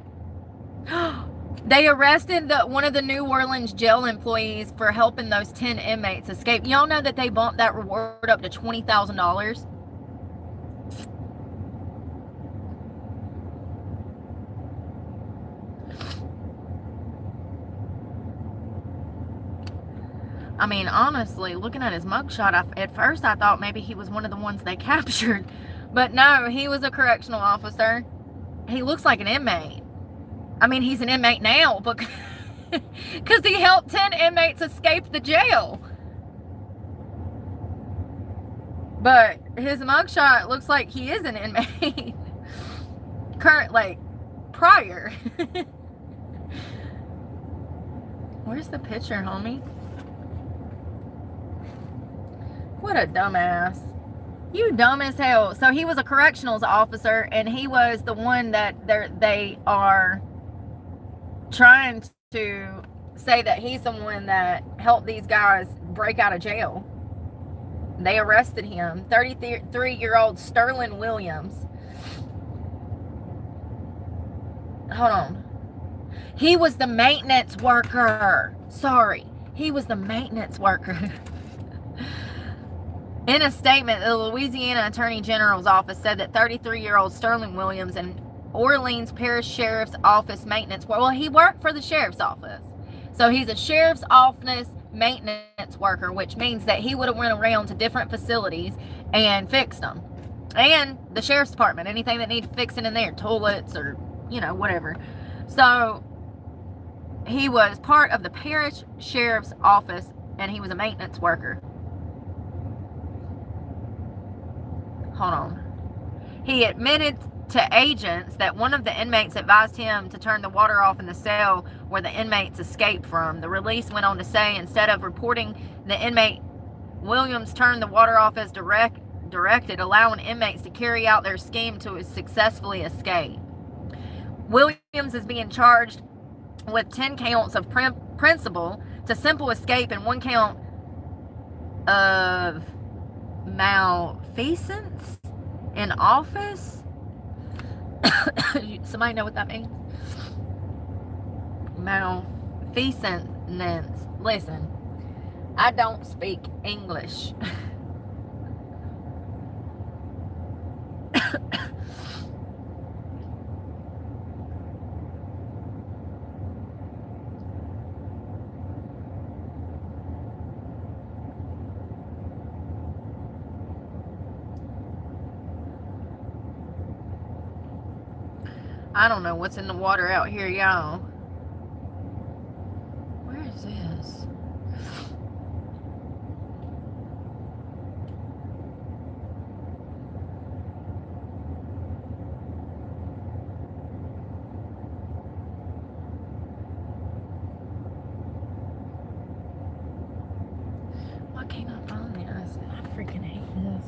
They arrested one of the New Orleans jail employees for helping those 10 inmates escape. Y'all know that they bumped that reward up to $20,000. I mean, honestly, looking at his mugshot, at first I thought maybe he was one of the ones they captured. But no, he was a correctional officer. He looks like an inmate. I mean, he's an inmate now, but because he helped 10 inmates escape the jail. But his mugshot looks like he is an inmate. Prior. Where's the picture, homie? What a dumbass. You dumb as hell. So he was a correctionals officer, and he was the one that they are trying to say that he's the one that helped these guys break out of jail. They arrested him. 33-year-old Sterling Williams. Hold on. He was the maintenance worker. Sorry. He was the maintenance worker. In a statement, the Louisiana Attorney General's office said that 33-year-old Sterling Williams and Orleans Parish Sheriff's Office maintenance. Well, he worked for the sheriff's office. So he's a sheriff's office maintenance worker, which means that he would have went around to different facilities and fixed them. And the sheriff's department, anything that needed fixing in there, toilets or, whatever. So he was part of the parish sheriff's office, and he was a maintenance worker. Hold on. He admitted to agents that one of the inmates advised him to turn the water off in the cell where the inmates escaped from. The release went on to say, instead of reporting the inmate, Williams turned the water off as directed, allowing inmates to carry out their scheme to successfully escape. Williams is being charged with 10 counts of principal to simple escape and 1 count of malfeasance in office. Somebody know what that means? Malfeasance. Listen, I don't speak English. I don't know what's in the water out here, y'all. Where is this? Why can't I find this? I freaking hate this.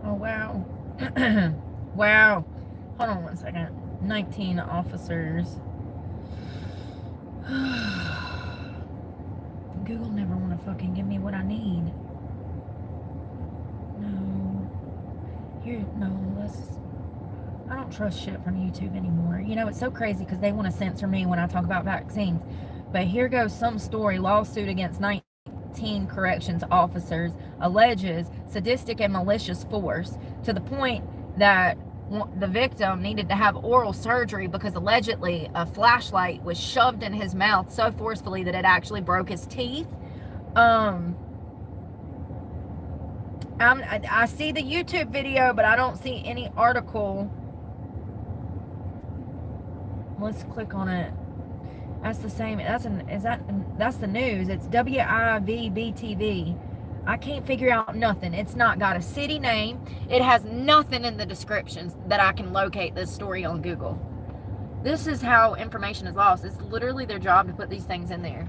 Oh, wow. Wow. Hold on 1 second. 19 officers. Google never want to fucking give me what I need. No. Here, no, let's... I don't trust shit from YouTube anymore. You know, it's so crazy because they want to censor me when I talk about vaccines. But here goes some story. Lawsuit against 19 corrections officers alleges sadistic and malicious force to the point that the victim needed to have oral surgery because allegedly a flashlight was shoved in his mouth so forcefully that it actually broke his teeth. I see the YouTube video, but I don't see any article. Let's click on it. That's the same. That's the news. It's WIVB-TV. I can't figure out nothing. It's not got a city name. It has nothing in the descriptions that I can locate this story on Google. This is how information is lost. It's literally their job to put these things in there.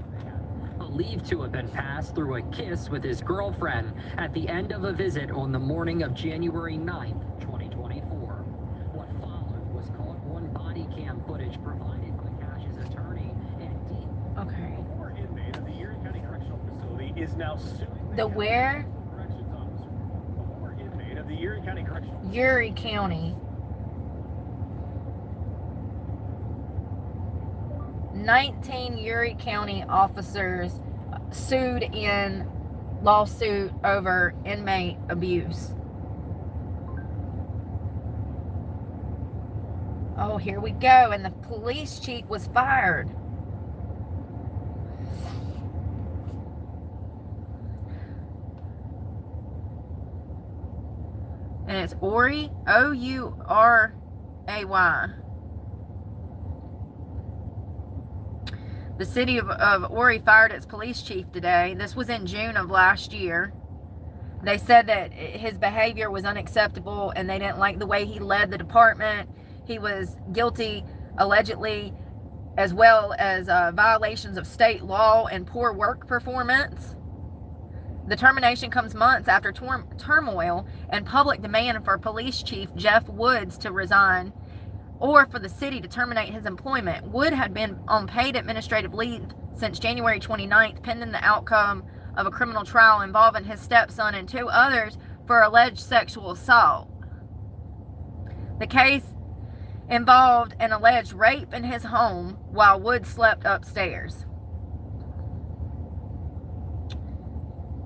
Believed to have been passed through a kiss with his girlfriend at the end of a visit on the morning of January 9th, 2024. What followed was caught on body cam footage provided by Cash's attorney and Dean. Okay. A former inmate of the Erie County Correctional Facility is now suing The where? corrections officer. A former inmate of the Erie County Correctional Erie County. 19 Erie County officers sued in lawsuit over inmate abuse. Oh, here we go. And the police chief was fired. And it's Ouray, O-U-R-A-Y. The city of Ouray fired its police chief today. This was in June of last year. They said that his behavior was unacceptable and they didn't like the way he led the department. He was guilty, allegedly, as well as violations of state law and poor work performance. The termination comes months after turmoil and public demand for police chief Jeff Woods to resign or for the city to terminate his employment. Wood had been on paid administrative leave since January 29th, pending the outcome of a criminal trial involving his stepson and 2 others for alleged sexual assault. The case involved an alleged rape in his home while Wood slept upstairs.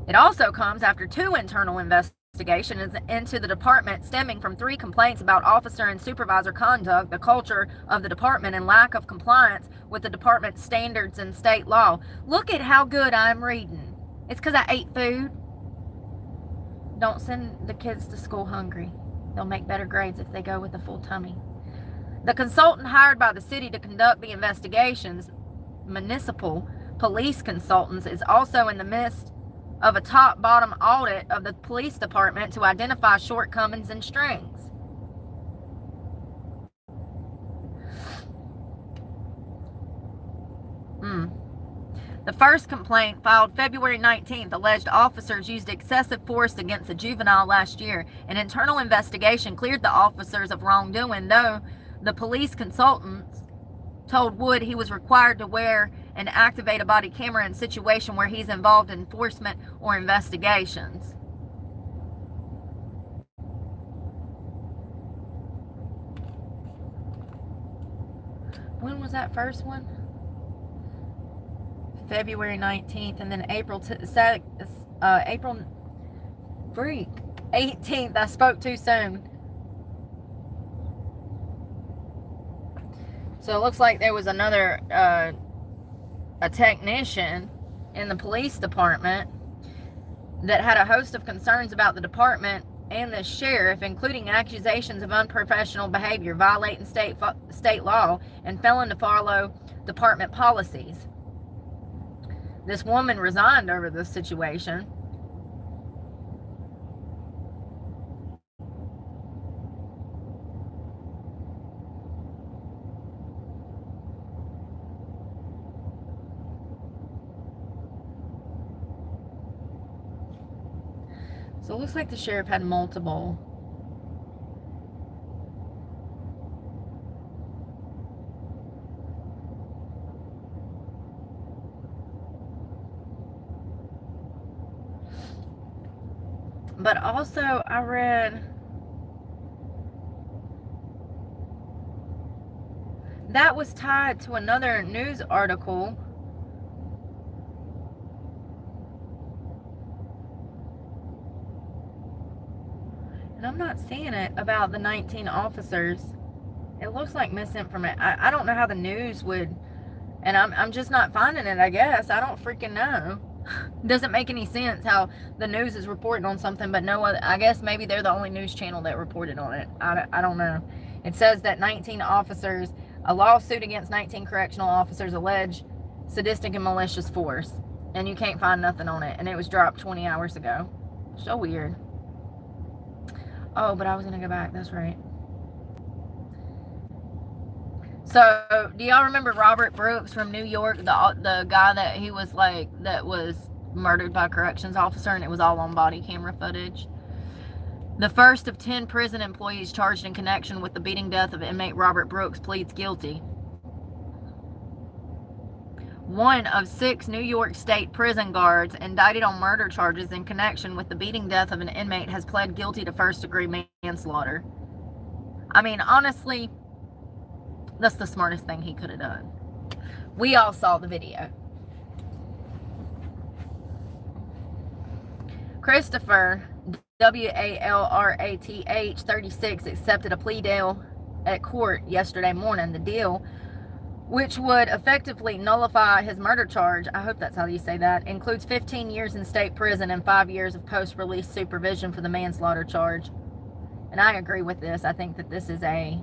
It also comes after 2 internal investigations into the department stemming from 3 complaints about officer and supervisor conduct, the culture of the department, and lack of compliance with the department's standards and state law. Look at how good I'm reading. It's because I ate food. Don't send the kids to school hungry. They'll make better grades if they go with a full tummy. The consultant hired by the city to conduct the investigations, Municipal Police Consultants, is also in the midst of a top-bottom audit of the police department to identify shortcomings and strengths. The first complaint, filed February 19th, alleged officers used excessive force against a juvenile last year. An internal investigation cleared the officers of wrongdoing, though the police consultants told Wood he was required to wear and activate a body camera in a situation where he's involved in enforcement or investigations. When was that first one? February 19th, and then April 18th. I spoke too soon. So it looks like there was another a technician in the police department that had a host of concerns about the department and the sheriff, including accusations of unprofessional behavior, violating state law, and failing to follow department policies. This woman resigned over this situation. So it looks like the sheriff had multiple. But also, I read that was tied to another news article. And I'm not seeing it about the 19 officers. It looks like misinformation. I don't know how the news would, and I'm just not finding it, I guess. I don't freaking know. It doesn't make any sense how the news is reporting on something, but no other. I guess maybe they're the only news channel that reported on it. I don't know. It says that 19 officers, a lawsuit against 19 correctional officers allege sadistic and malicious force. And you can't find nothing on it. And it was dropped 20 hours ago. So weird. Oh, but I was going to go back. That's right. So, do y'all remember Robert Brooks from New York? The guy that he was like, that was murdered by a corrections officer, and it was all on body camera footage. The first of 10 prison employees charged in connection with the beating death of inmate Robert Brooks pleads guilty. One of 6 New York State prison guards indicted on murder charges in connection with the beating death of an inmate has pled guilty to first-degree manslaughter. I mean, honestly, that's the smartest thing he could have done. We all saw the video. Christopher, Walrath, 36, accepted a plea deal at court yesterday morning. The deal, which would effectively nullify his murder charge, I hope that's how you say that, includes 15 years in state prison and 5 years of post-release supervision for the manslaughter charge. And I agree with this. I think that this is a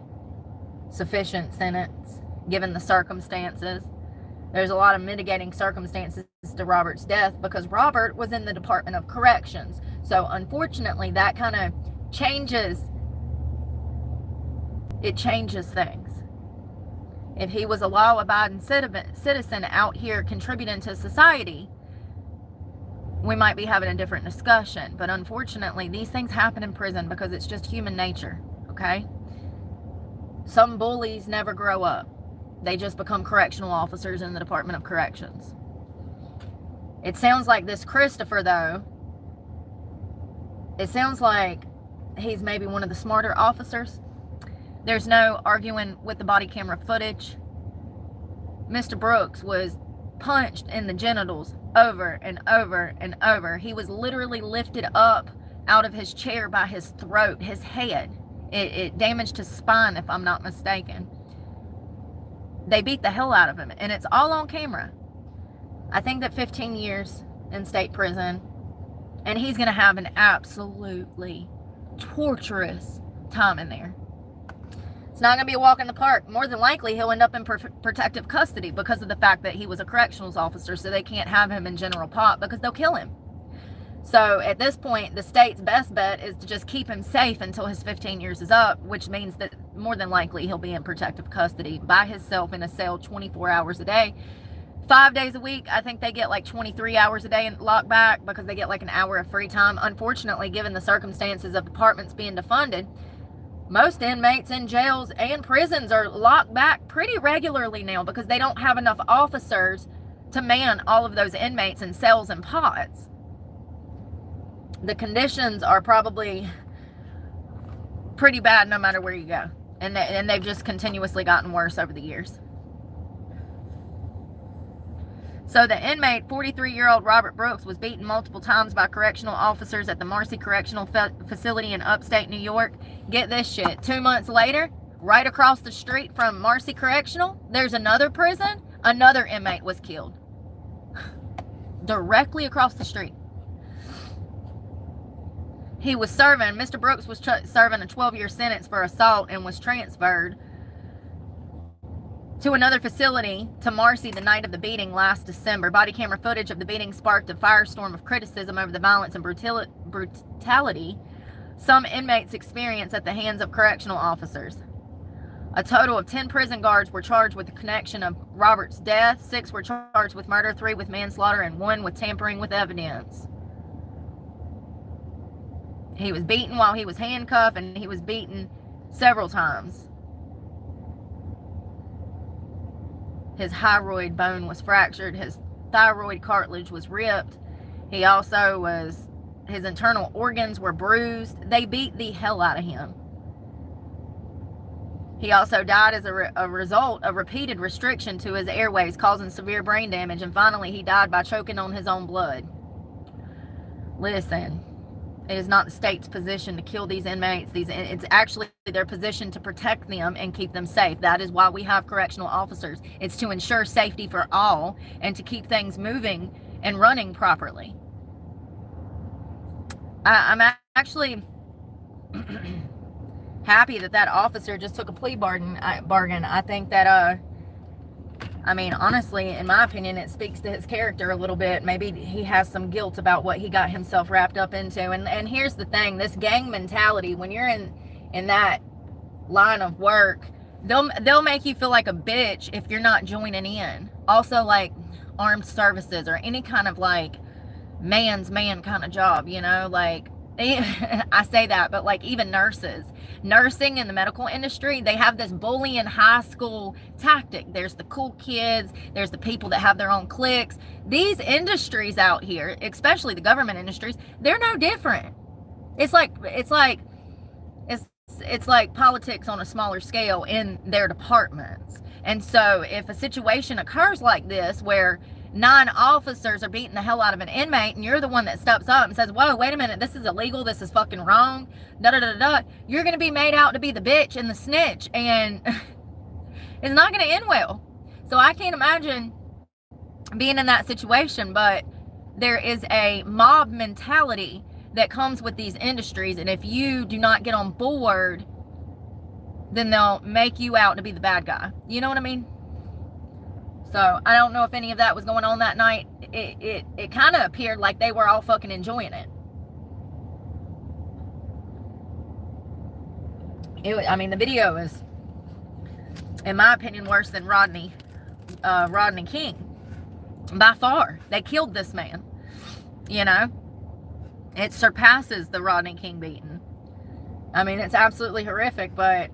sufficient sentence given the circumstances. There's a lot of mitigating circumstances to Robert's death because Robert was in the Department of Corrections. So unfortunately, that kind of changes things. If he was a law-abiding citizen out here contributing to society, we might be having a different discussion. But unfortunately, these things happen in prison because it's just human nature, okay? Some bullies never grow up. They just become correctional officers in the Department of Corrections. It sounds like this Christopher, though, it sounds like he's maybe one of the smarter officers. There's no arguing with the body camera footage. Mr. Brooks was punched in the genitals over and over and over. He was literally lifted up out of his chair by his throat, his head. It damaged his spine, if I'm not mistaken. They beat the hell out of him, and it's all on camera. I think that 15 years in state prison, and he's going to have an absolutely torturous time in there. It's not going to be a walk in the park. More than likely, he'll end up in protective custody because of the fact that he was a corrections officer, so they can't have him in general pop because they'll kill him. So at this point, the state's best bet is to just keep him safe until his 15 years is up, which means that more than likely he'll be in protective custody by himself in a cell 24 hours a day. 5 days a week, I think they get like 23 hours a day locked back because they get like an hour of free time. Unfortunately, given the circumstances of departments being defunded, most inmates in jails and prisons are locked back pretty regularly now because they don't have enough officers to man all of those inmates in cells and pods. The conditions are probably pretty bad no matter where you go. And they've just continuously gotten worse over the years. So the inmate, 43-year-old Robert Brooks, was beaten multiple times by correctional officers at the Marcy Correctional Facility in upstate New York. Get this shit. 2 months later, right across the street from Marcy Correctional, there's another prison. Another inmate was killed. Directly across the street. He was serving, Mr. Brooks was serving a 12-year sentence for assault and was transferred to another facility to Marcy the night of the beating last December. Body camera footage of the beating sparked a firestorm of criticism over the violence and brutality some inmates experienced at the hands of correctional officers. A total of 10 prison guards were charged with the connection of Robert's death. 6 were charged with murder, 3 with manslaughter, and 1 with tampering with evidence. He was beaten while he was handcuffed, and he was beaten several times. His hyoid bone was fractured. His thyroid cartilage was ripped. He also was His internal organs were bruised. They beat the hell out of him. He also died as a result of repeated restriction to his airways, causing severe brain damage. And finally, he died by choking on his own blood. Listen, it is not the state's position to kill these inmates. It's actually their position to protect them and keep them safe. That is why we have correctional officers. It's to ensure safety for all and to keep things moving and running properly. I'm actually happy that officer just took a plea bargain. I think that, I mean, honestly, in my opinion, it speaks to his character a little bit. Maybe he has some guilt about what he got himself wrapped up into. And here's the thing, this gang mentality, when you're in that line of work, they'll make you feel like a bitch if you're not joining in. Also, like armed services or any kind of like man's man kind of job, you know, like I say that, but like even nursing in the medical industry, they have this bullying high school tactic. There's the cool kids, there's the people that have their own cliques. These industries out here, especially the government industries, they're no different. It's like politics on a smaller scale in their departments. And so if a situation occurs like this where 9 officers are beating the hell out of an inmate and you're the one that steps up and says, whoa, wait a minute, this is illegal, this is fucking wrong, you're going to be made out to be the bitch and the snitch, and it's not going to end well. So I can't imagine being in that situation, but there is a mob mentality that comes with these industries, and if you do not get on board, then they'll make you out to be the bad guy. You know what I mean? So I don't know if any of that was going on that night. It kind of appeared like they were all fucking enjoying it. I mean, the video is, in my opinion, worse than Rodney King. By far. They killed this man. You know? It surpasses the Rodney King beating. I mean, it's absolutely horrific, but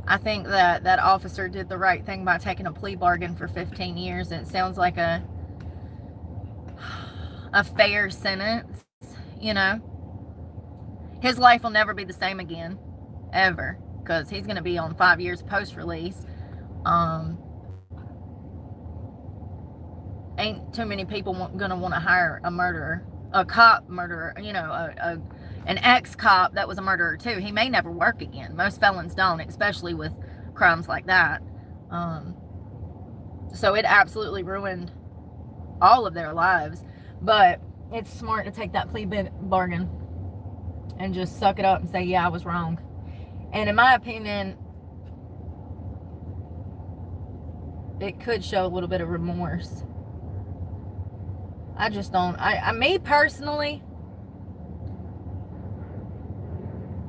I think that officer did the right thing by taking a plea bargain for 15 years. It sounds like a fair sentence, you know. His life will never be the same again, ever, because he's going to be on 5 years post-release. Ain't too many people going to want to hire a murderer, a cop murderer, you know, an ex-cop that was a murderer too. He may never work again. Most felons don't, especially with crimes like that. So it absolutely ruined all of their lives. But it's smart to take that plea bargain and just suck it up and say, yeah, I was wrong. And in my opinion, it could show a little bit of remorse. I just don't, me personally,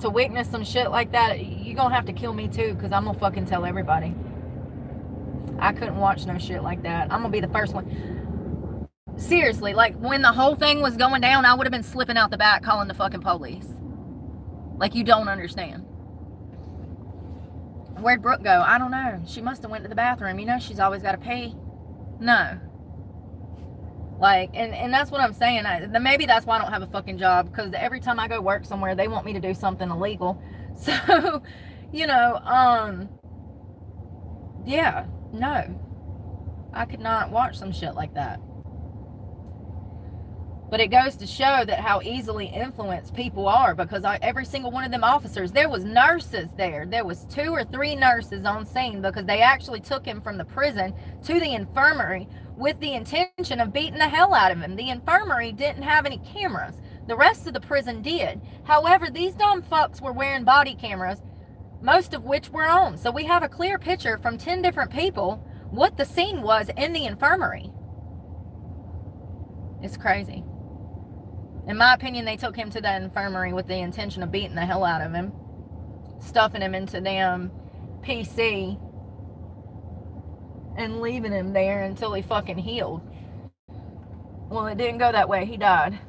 to witness some shit like that, you're gonna have to kill me too, because I'm gonna fucking tell everybody. I couldn't watch no shit like that. I'm gonna be the first one. Seriously, like when the whole thing was going down, I would have been slipping out the back calling the fucking police. Like, you don't understand. Where'd Brooke go? I don't know. She must have went to the bathroom. You know, she's always got to pee. No. Like, and that's what I'm saying. Maybe that's why I don't have a fucking job, because every time I go work somewhere, they want me to do something illegal. So, you know, yeah, no. I could not watch some shit like that. But it goes to show that how easily influenced people are, because every single one of them officers, there was nurses there. There was 2 or 3 nurses on scene, because they actually took him from the prison to the infirmary with the intention of beating the hell out of him. The infirmary didn't have any cameras. The rest of the prison did. However, these dumb fucks were wearing body cameras, most of which were on. So we have a clear picture from 10 different people what the scene was in the infirmary. It's crazy. In my opinion, they took him to the infirmary with the intention of beating the hell out of him, stuffing him into damn PC, and leaving him there until he fucking healed. Well, it didn't go that way. He died.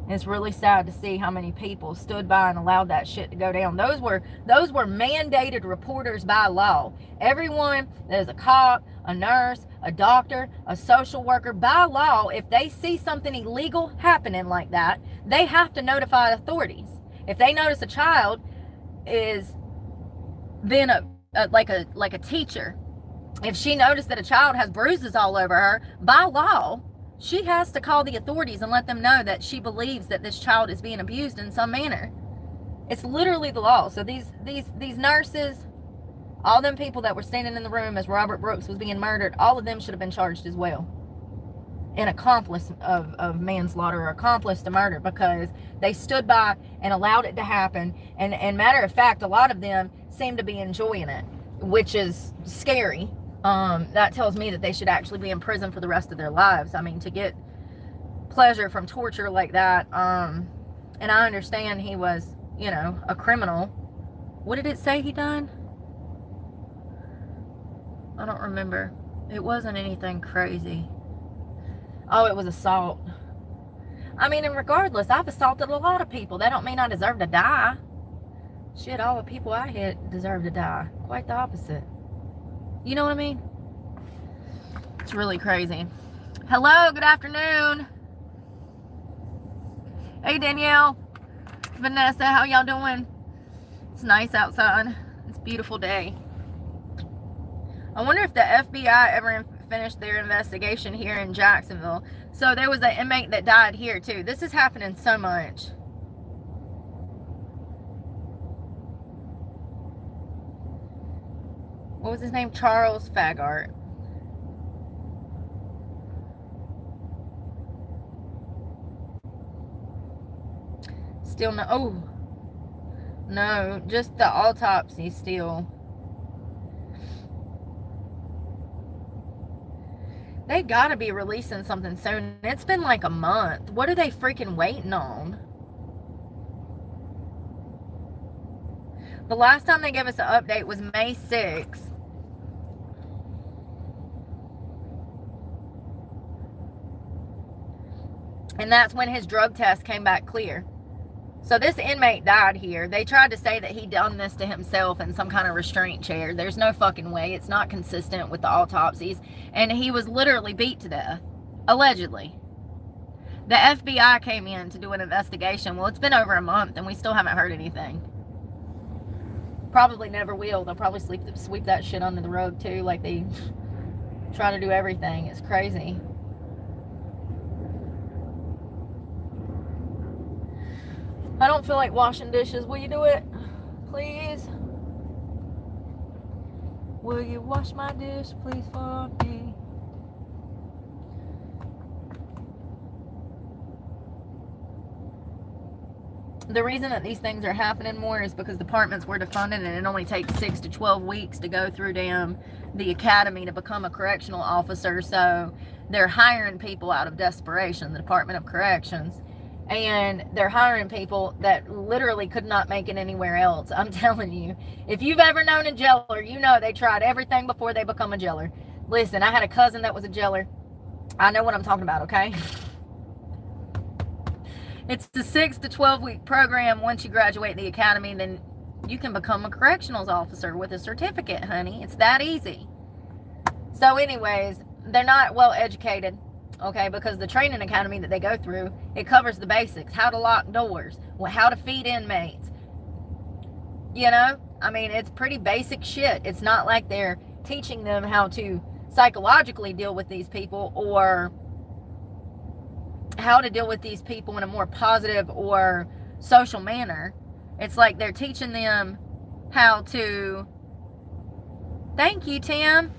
It's really sad to see how many people stood by and allowed that shit to go down. Those were mandated reporters by law. Everyone that is a cop, a nurse, a doctor, a social worker, by law, if they see something illegal happening like that, they have to notify authorities. If they notice a child is being like a teacher, if she noticed that a child has bruises all over her, by law, she has to call the authorities and let them know that she believes that this child is being abused in some manner. It's literally the law. So these nurses, all them people that were standing in the room as Robert Brooks was being murdered, all of them should have been charged as well. An accomplice of manslaughter or accomplice to murder, because they stood by and allowed it to happen. And matter of fact, a lot of them seem to be enjoying it, which is scary. That tells me that they should actually be in prison for the rest of their lives. I mean, to get pleasure from torture like that. And I understand he was, you know, a criminal. What did it say he done? I don't remember. It wasn't anything crazy. Oh, it was assault. I mean, and regardless, I've assaulted a lot of people. That don't mean I deserve to die. Shit, all the people I hit deserve to die. Quite the opposite. You know what I mean? It's really crazy. Hello, good afternoon. Hey, Danielle. Vanessa, how y'all doing? It's nice outside. It's a beautiful day. I wonder if the FBI ever finished their investigation here in Jacksonville. So there was an inmate that died here too. This is happening so much. What was his name? Charles Fagart. Still no. Oh, no, just the autopsy still. They gotta be releasing something soon. It's been like a month. What are they freaking waiting on? The last time they gave us an update was May 6th. And that's when his drug test came back clear. So this inmate died here. They tried to say that he done this to himself in some kind of restraint chair. There's no fucking way. It's not consistent with the autopsies. And he was literally beat to death. Allegedly. The FBI came in to do an investigation. Well, it's been over a month and we still haven't heard anything. Probably never will. They'll probably sweep that shit under the rug too, like they try to do everything. It's crazy. I don't feel like washing dishes. Will you do it? Please? Will you wash my dish, please, for me? The reason that these things are happening more is because departments were defunded and it only takes 6 to 12 weeks to go through the academy to become a correctional officer. So they're hiring people out of desperation, the Department of Corrections. And they're hiring people that literally could not make it anywhere else. I'm telling you, if you've ever known a jailer, you know they tried everything before they become a jailer. Listen, I had a cousin that was a jailer. I know what I'm talking about, okay? It's a 6 to 12 week program. Once you graduate the academy, then you can become a correctionals officer with a certificate, honey. It's that easy. So anyways, they're not well educated. Okay, because the training academy that they go through, it covers the basics. How to lock doors, how to feed inmates. You know, I mean, it's pretty basic shit. It's not like they're teaching them how to psychologically deal with these people or how to deal with these people in a more positive or social manner. It's like they're teaching them how to... Thank you, Tim.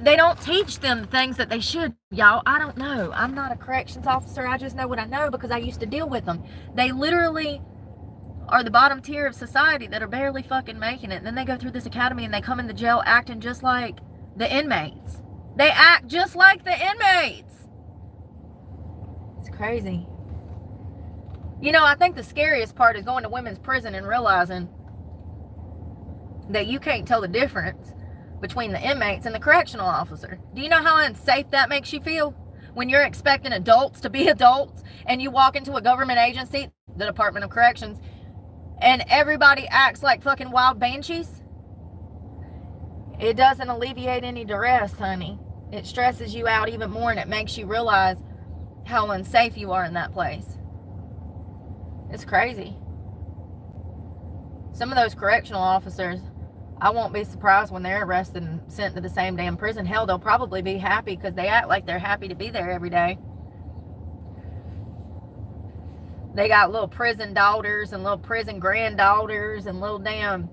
They don't teach them the things that they should, y'all. I don't know. I'm not a corrections officer. I just know what I know because I used to deal with them. They literally are the bottom tier of society that are barely fucking making it. And then they go through this academy and they come in the jail acting just like the inmates. They act just like the inmates. It's crazy. You know, I think the scariest part is going to women's prison and realizing that you can't tell the difference between the inmates and the correctional officer. Do you know how unsafe that makes you feel? when you're expecting adults to be adults and you walk into a government agency, the Department of Corrections, and everybody acts like fucking wild banshees? It doesn't alleviate any duress, honey. It stresses you out even more, and it makes you realize how unsafe you are in that place. It's crazy. Some of those correctional officers, I won't be surprised when they're arrested and sent to the same damn prison. Hell, they'll probably be happy because they act like they're happy to be there every day. They got little prison daughters and little prison granddaughters and little damn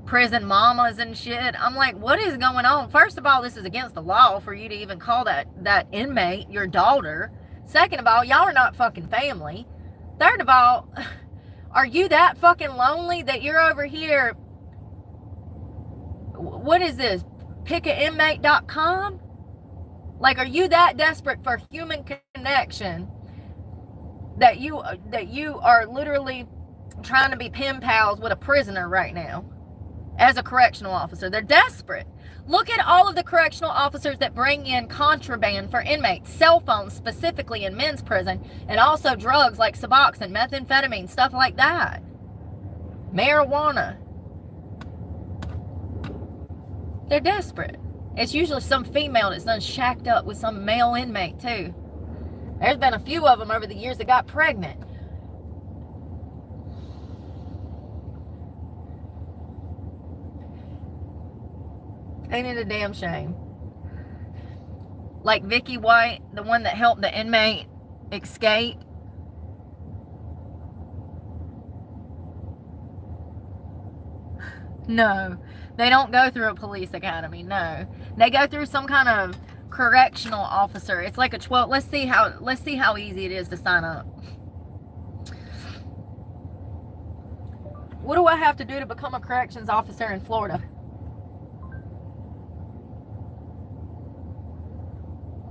prison mamas and shit. I'm like, what is going on? First of all, this is against the law for you to even call that inmate your daughter. Second of all, y'all are not fucking family. Third of all, are you that fucking lonely that you're over here? What is this? Pickainmate.com? Like, are you that desperate for human connection that you are literally trying to be pen pals with a prisoner right now as a correctional officer? They're desperate. Look at all of the correctional officers that bring in contraband for inmates, cell phones specifically in men's prison, and also drugs like Suboxone, methamphetamine, stuff like that. Marijuana. They're desperate. It's usually some female that's done shacked up with some male inmate too. There's been a few of them over the years that got pregnant. Ain't it a damn shame? Like Vicky White, the one that helped the inmate escape. No, they don't go through a police academy. No, they go through some kind of correctional officer. It's like a 12. Let's see how easy it is to sign up. What do I have to do to become a corrections officer in Florida?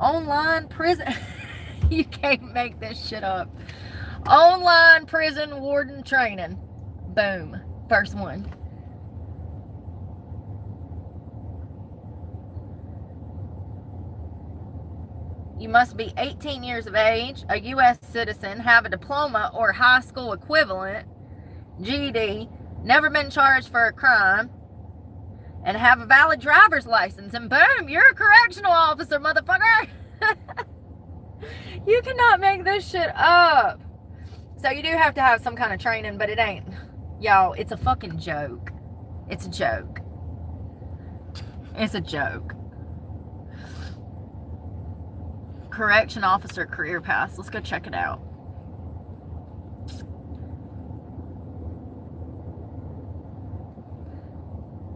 Online prison. You can't make this shit up. Online prison warden training. Boom. First one. You must be 18 years of age, a U.S. citizen, have a diploma or high school equivalent, GED, never been charged for a crime, and have a valid driver's license. And boom, you're a correctional officer, motherfucker. You cannot make this shit up. So you do have to have some kind of training, but it ain't. Y'all, it's a fucking joke. It's a joke. It's a joke. Correction officer career path. Let's go check it out.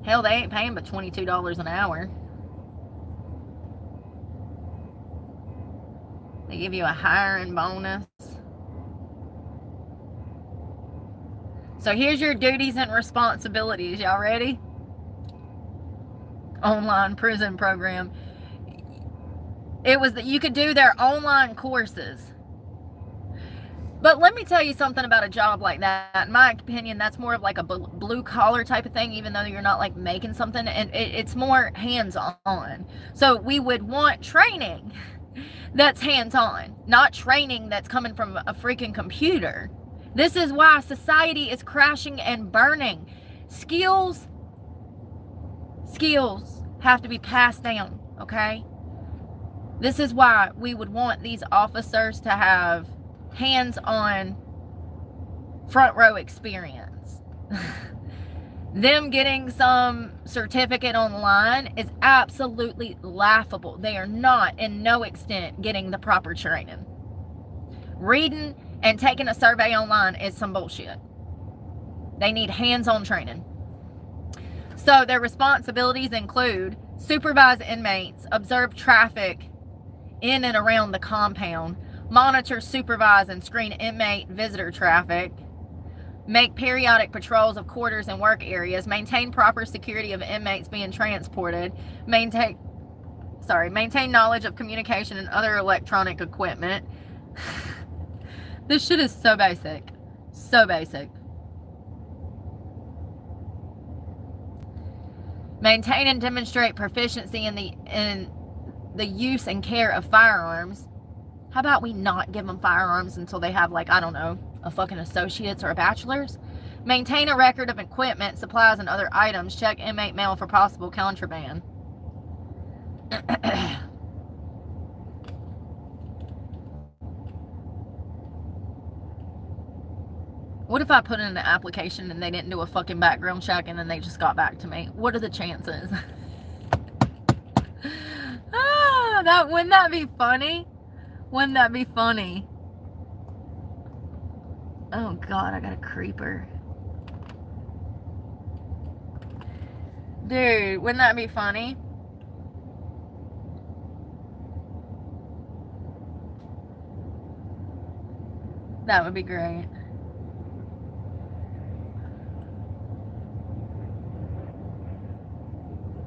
Hell, they ain't paying but $22 an hour. They give you a hiring bonus. So here's your duties and responsibilities. Y'all ready? Online prison program. It was that you could do their online courses. But let me tell you something about a job like that. In my opinion, that's more of like a blue collar type of thing, even though you're not like making something, and it's more hands on. So we would want training that's hands on, not training that's coming from a freaking computer. This is why society is crashing and burning. Skills have to be passed down, okay? This is why we would want these officers to have hands-on front row experience. Them getting some certificate online is absolutely laughable. They are not, in no extent, getting the proper training. Reading and taking a survey online is some bullshit. They need hands-on training. So their responsibilities include supervise inmates, observe traffic in and around the compound, monitor, supervise, and screen inmate visitor traffic, make periodic patrols of quarters and work areas, maintain proper security of inmates being transported, maintain knowledge of communication and other electronic equipment. This shit is so basic. So basic. Maintain and demonstrate proficiency in the use and care of firearms. How about we not give them firearms until they have, like, I don't know, a fucking associate's or a bachelor's? Maintain a record of equipment, supplies, and other items. Check inmate mail for possible contraband. What if I put in an application and they didn't do a fucking background check and then they just got back to me? What are the chances? Wouldn't that be funny? Wouldn't that be funny? Oh God, I got a creeper. Dude, wouldn't that be funny? That would be great.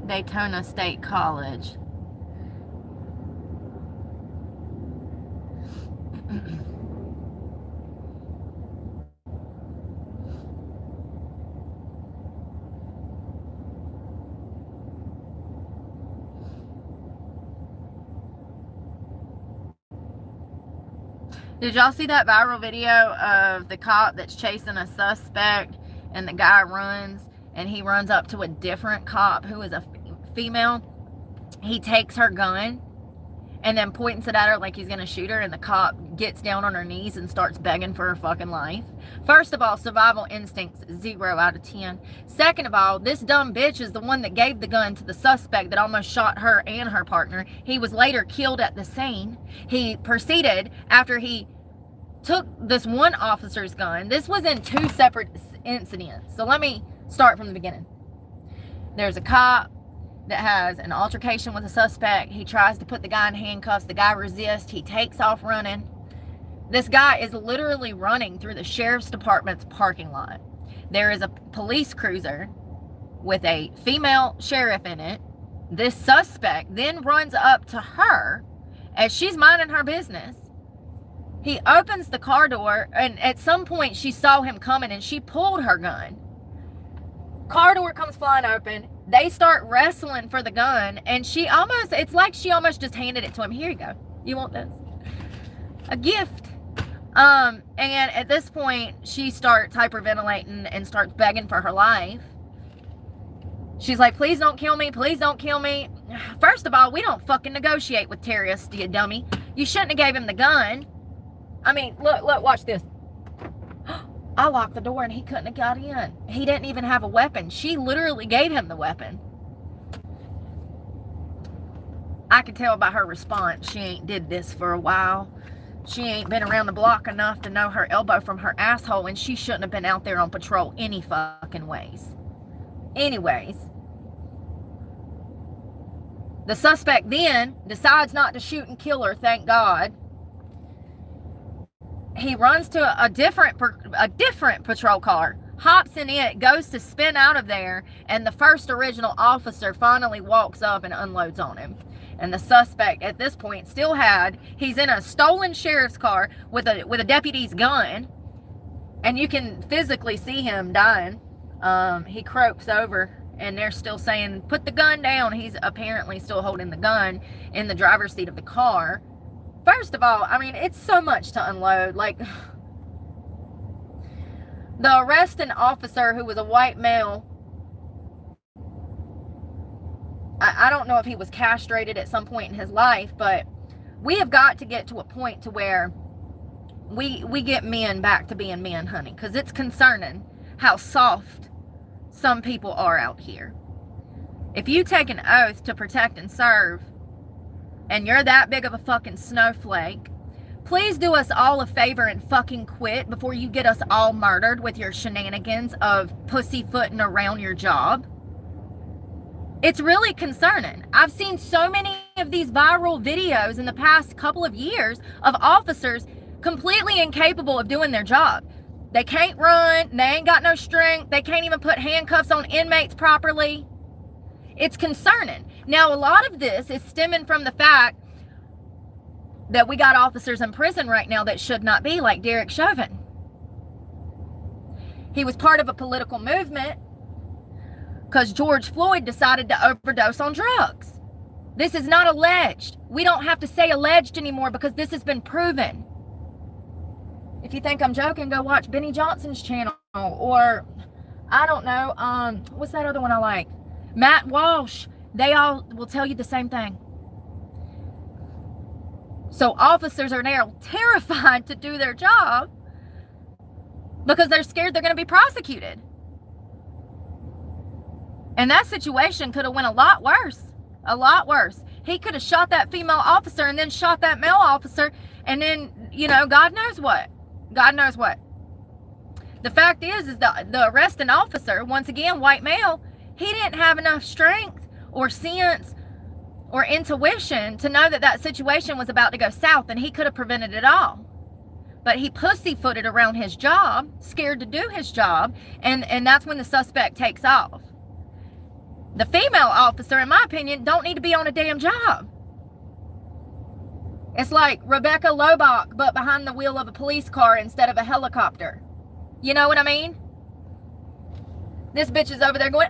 Daytona State College. Did y'all see that viral video of the cop that's chasing a suspect and the guy runs and he runs up to a different cop who is a female? He takes her gun and then points it at her like he's gonna shoot her, and the cop gets down on her knees and starts begging for her fucking life. First of all, survival instincts 0 out of 10. Second of all, this dumb bitch is the one that gave the gun to the suspect that almost shot her and her partner. He was later killed at the scene. He proceeded, after he took this one officer's gun. This was in 2 separate incidents. So let me start from the beginning. There's a cop that has an altercation with a suspect. He tries to put the guy in handcuffs. The guy resists. He takes off running. This guy is literally running through the sheriff's department's parking lot. There is a police cruiser with a female sheriff in it. This suspect then runs up to her as she's minding her business. He opens the car door, and at some point she saw him coming and she pulled her gun. Car door comes flying open. They start wrestling for the gun, and it's like she almost just handed it to him. Here you go. You want this? A gift. And at this point, she starts hyperventilating and starts begging for her life. She's like, please don't kill me. Please don't kill me. First of all, we don't fucking negotiate with terrorists, you dummy. You shouldn't have gave him the gun. I mean, look, watch this. I locked the door and he couldn't have got in. He didn't even have a weapon. She literally gave him the weapon. I could tell by her response she ain't did this for a while. She ain't been around the block enough to know her elbow from her asshole, and she shouldn't have been out there on patrol any fucking ways. Anyways, the suspect then decides not to shoot and kill her, thank God. He runs to a different patrol car, hops in it, goes to spin out of there, and the first original officer finally walks up and unloads on him. And the suspect at this point he's in a stolen sheriff's car with a deputy's gun, and you can physically see him dying. He croaks over, and they're still saying, put the gun down. He's apparently still holding the gun in the driver's seat of the car. First of all, I mean, it's so much to unload. Like, the arresting officer, who was a white male, I don't know if he was castrated at some point in his life, but we have got to get to a point to where we get men back to being men, honey, because it's concerning how soft some people are out here. If you take an oath to protect and serve, and you're that big of a fucking snowflake, please do us all a favor and fucking quit before you get us all murdered with your shenanigans of pussyfooting around your job. It's really concerning. I've seen so many of these viral videos in the past couple of years of officers completely incapable of doing their job. They can't run, they ain't got no strength, they can't even put handcuffs on inmates properly. It's concerning. Now, a lot of this is stemming from the fact that we got officers in prison right now that should not be, like Derek Chauvin. He was part of a political movement because George Floyd decided to overdose on drugs. This is not alleged. We don't have to say alleged anymore because this has been proven. If you think I'm joking, go watch Benny Johnson's channel, or I don't know, what's that other one I like? Matt Walsh. They all will tell you the same thing. So officers are now terrified to do their job because they're scared they're going to be prosecuted. And that situation could have went a lot worse. A lot worse. He could have shot that female officer and then shot that male officer, and then, you know, God knows what. God knows what. The fact is the arresting officer, once again, white male, he didn't have enough strength or sense or intuition to know that that situation was about to go south, and he could have prevented it all. But he pussyfooted around his job, scared to do his job, and that's when the suspect takes off. The female officer, in my opinion, don't need to be on a damn job. It's like Rebecca Lobach, but behind the wheel of a police car instead of a helicopter. You know what I mean? This bitch is over there going,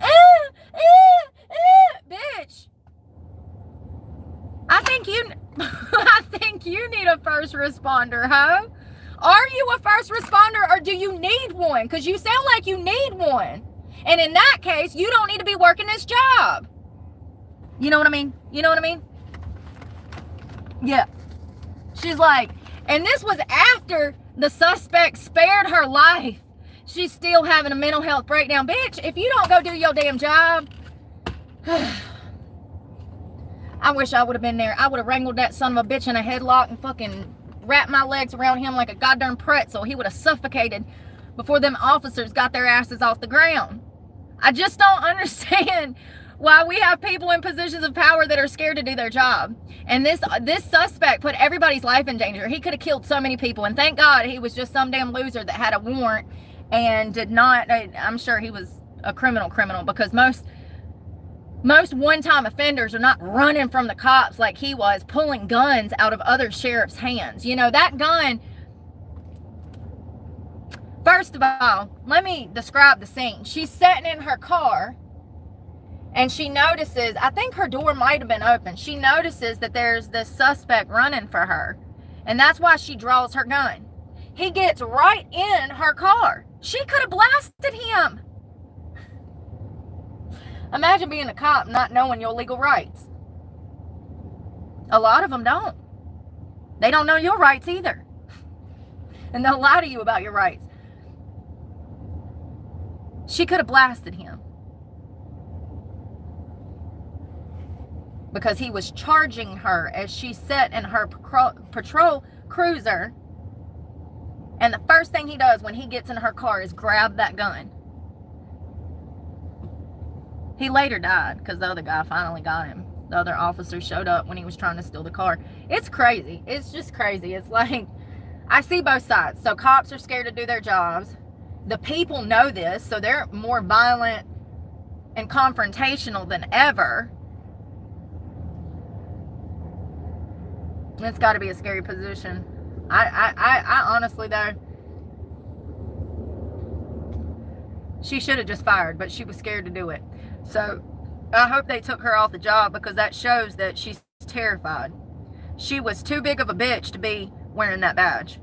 bitch. I think you need a first responder, ho. Are you a first responder, or do you need one? Because you sound like you need one. And in that case, you don't need to be working this job. You know what I mean? You know what I mean? Yeah. She's like, and this was after the suspect spared her life. She's still having a mental health breakdown. Bitch, if you don't go do your damn job, I wish I would have been there. I would have wrangled that son of a bitch in a headlock and fucking wrapped my legs around him like a goddamn pretzel. He would have suffocated before them officers got their asses off the ground. I just don't understand why we have people in positions of power that are scared to do their job. And this suspect put everybody's life in danger. He could have killed so many people, and thank God he was just some damn loser that had a warrant and did not. I'm sure he was a criminal, because most one-time offenders are not running from the cops like he was, pulling guns out of other sheriffs' hands. You know, that gun. First of all, let me describe the scene. She's sitting in her car, and she notices, I think her door might have been open. She notices that there's this suspect running for her, and that's why she draws her gun. He gets right in her car. She could have blasted him. Imagine being a cop not knowing your legal rights. A lot of them don't. They don't know your rights either. And they'll lie to you about your rights. She could have blasted him because he was charging her as she sat in her patrol cruiser, and the first thing he does when he gets in her car is grab that gun. He later died because the other guy finally got him. The other officer showed up when he was trying to steal the car. It's crazy. It's just crazy. It's like, I see both sides. So cops are scared to do their jobs. The people know this, so they're more violent and confrontational than ever. It's got to be a scary position. I honestly, though, she should have just fired, but she was scared to do it. So I hope they took her off the job, because that shows that she's terrified. She was too big of a bitch to be wearing that badge.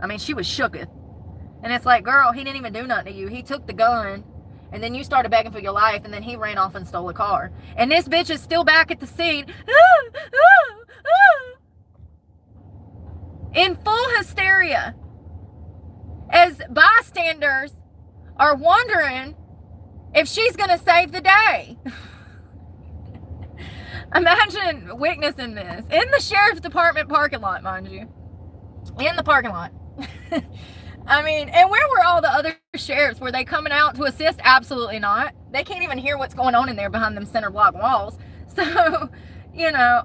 I mean, she was shooketh. And it's like, girl, he didn't even do nothing to you. He took the gun, and then you started begging for your life, and then he ran off and stole a car. And this bitch is still back at the scene. In full hysteria. As bystanders are wondering if she's going to save the day. Imagine witnessing this. In the sheriff's department parking lot, mind you. In the parking lot. I mean, and where were all the other sheriffs? Were they coming out to assist? Absolutely not. They can't even hear what's going on in there behind them center block walls. So, you know,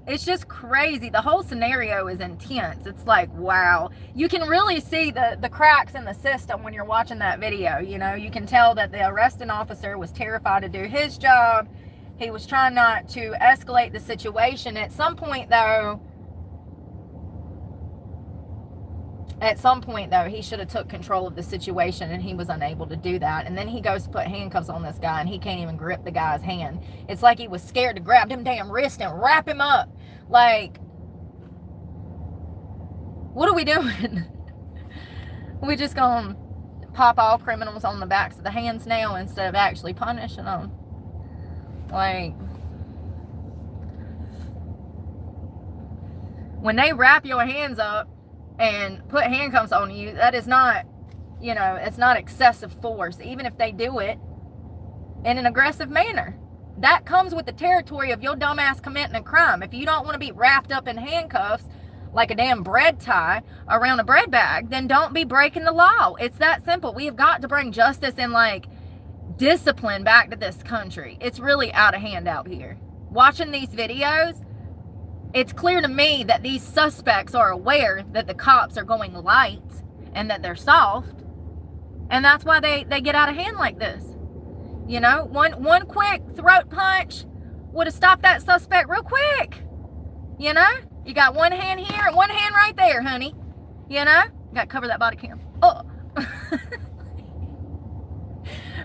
it's just crazy. The whole scenario is intense. It's like, wow. You can really see the cracks in the system when you're watching that video. You know, you can tell that the arresting officer was terrified to do his job. He was trying not to escalate the situation. At some point, though, At some point, though, he should have took control of the situation, and he was unable to do that. And then he goes to put handcuffs on this guy, and he can't even grip the guy's hand. It's like he was scared to grab them damn wrist and wrap him up. Like, what are we doing? We just gonna pop all criminals on the backs of the hands now instead of actually punishing them. Like, when they wrap your hands up and put handcuffs on you, that is not, you know, it's not excessive force, even if they do it in an aggressive manner. That comes with the territory of your dumbass committing a crime. If you don't want to be wrapped up in handcuffs like a damn bread tie around a bread bag, then don't be breaking the law. It's that simple. We have got to bring justice and, like, discipline back to this country. It's really out of hand out here. Watching these videos, it's clear to me that these suspects are aware that the cops are going light and that they're soft, and that's why they get out of hand like this. You know, one quick throat punch would have stopped that suspect real quick. You know, you got one hand here and one hand right there, honey. You know, you got to cover that body cam. Oh.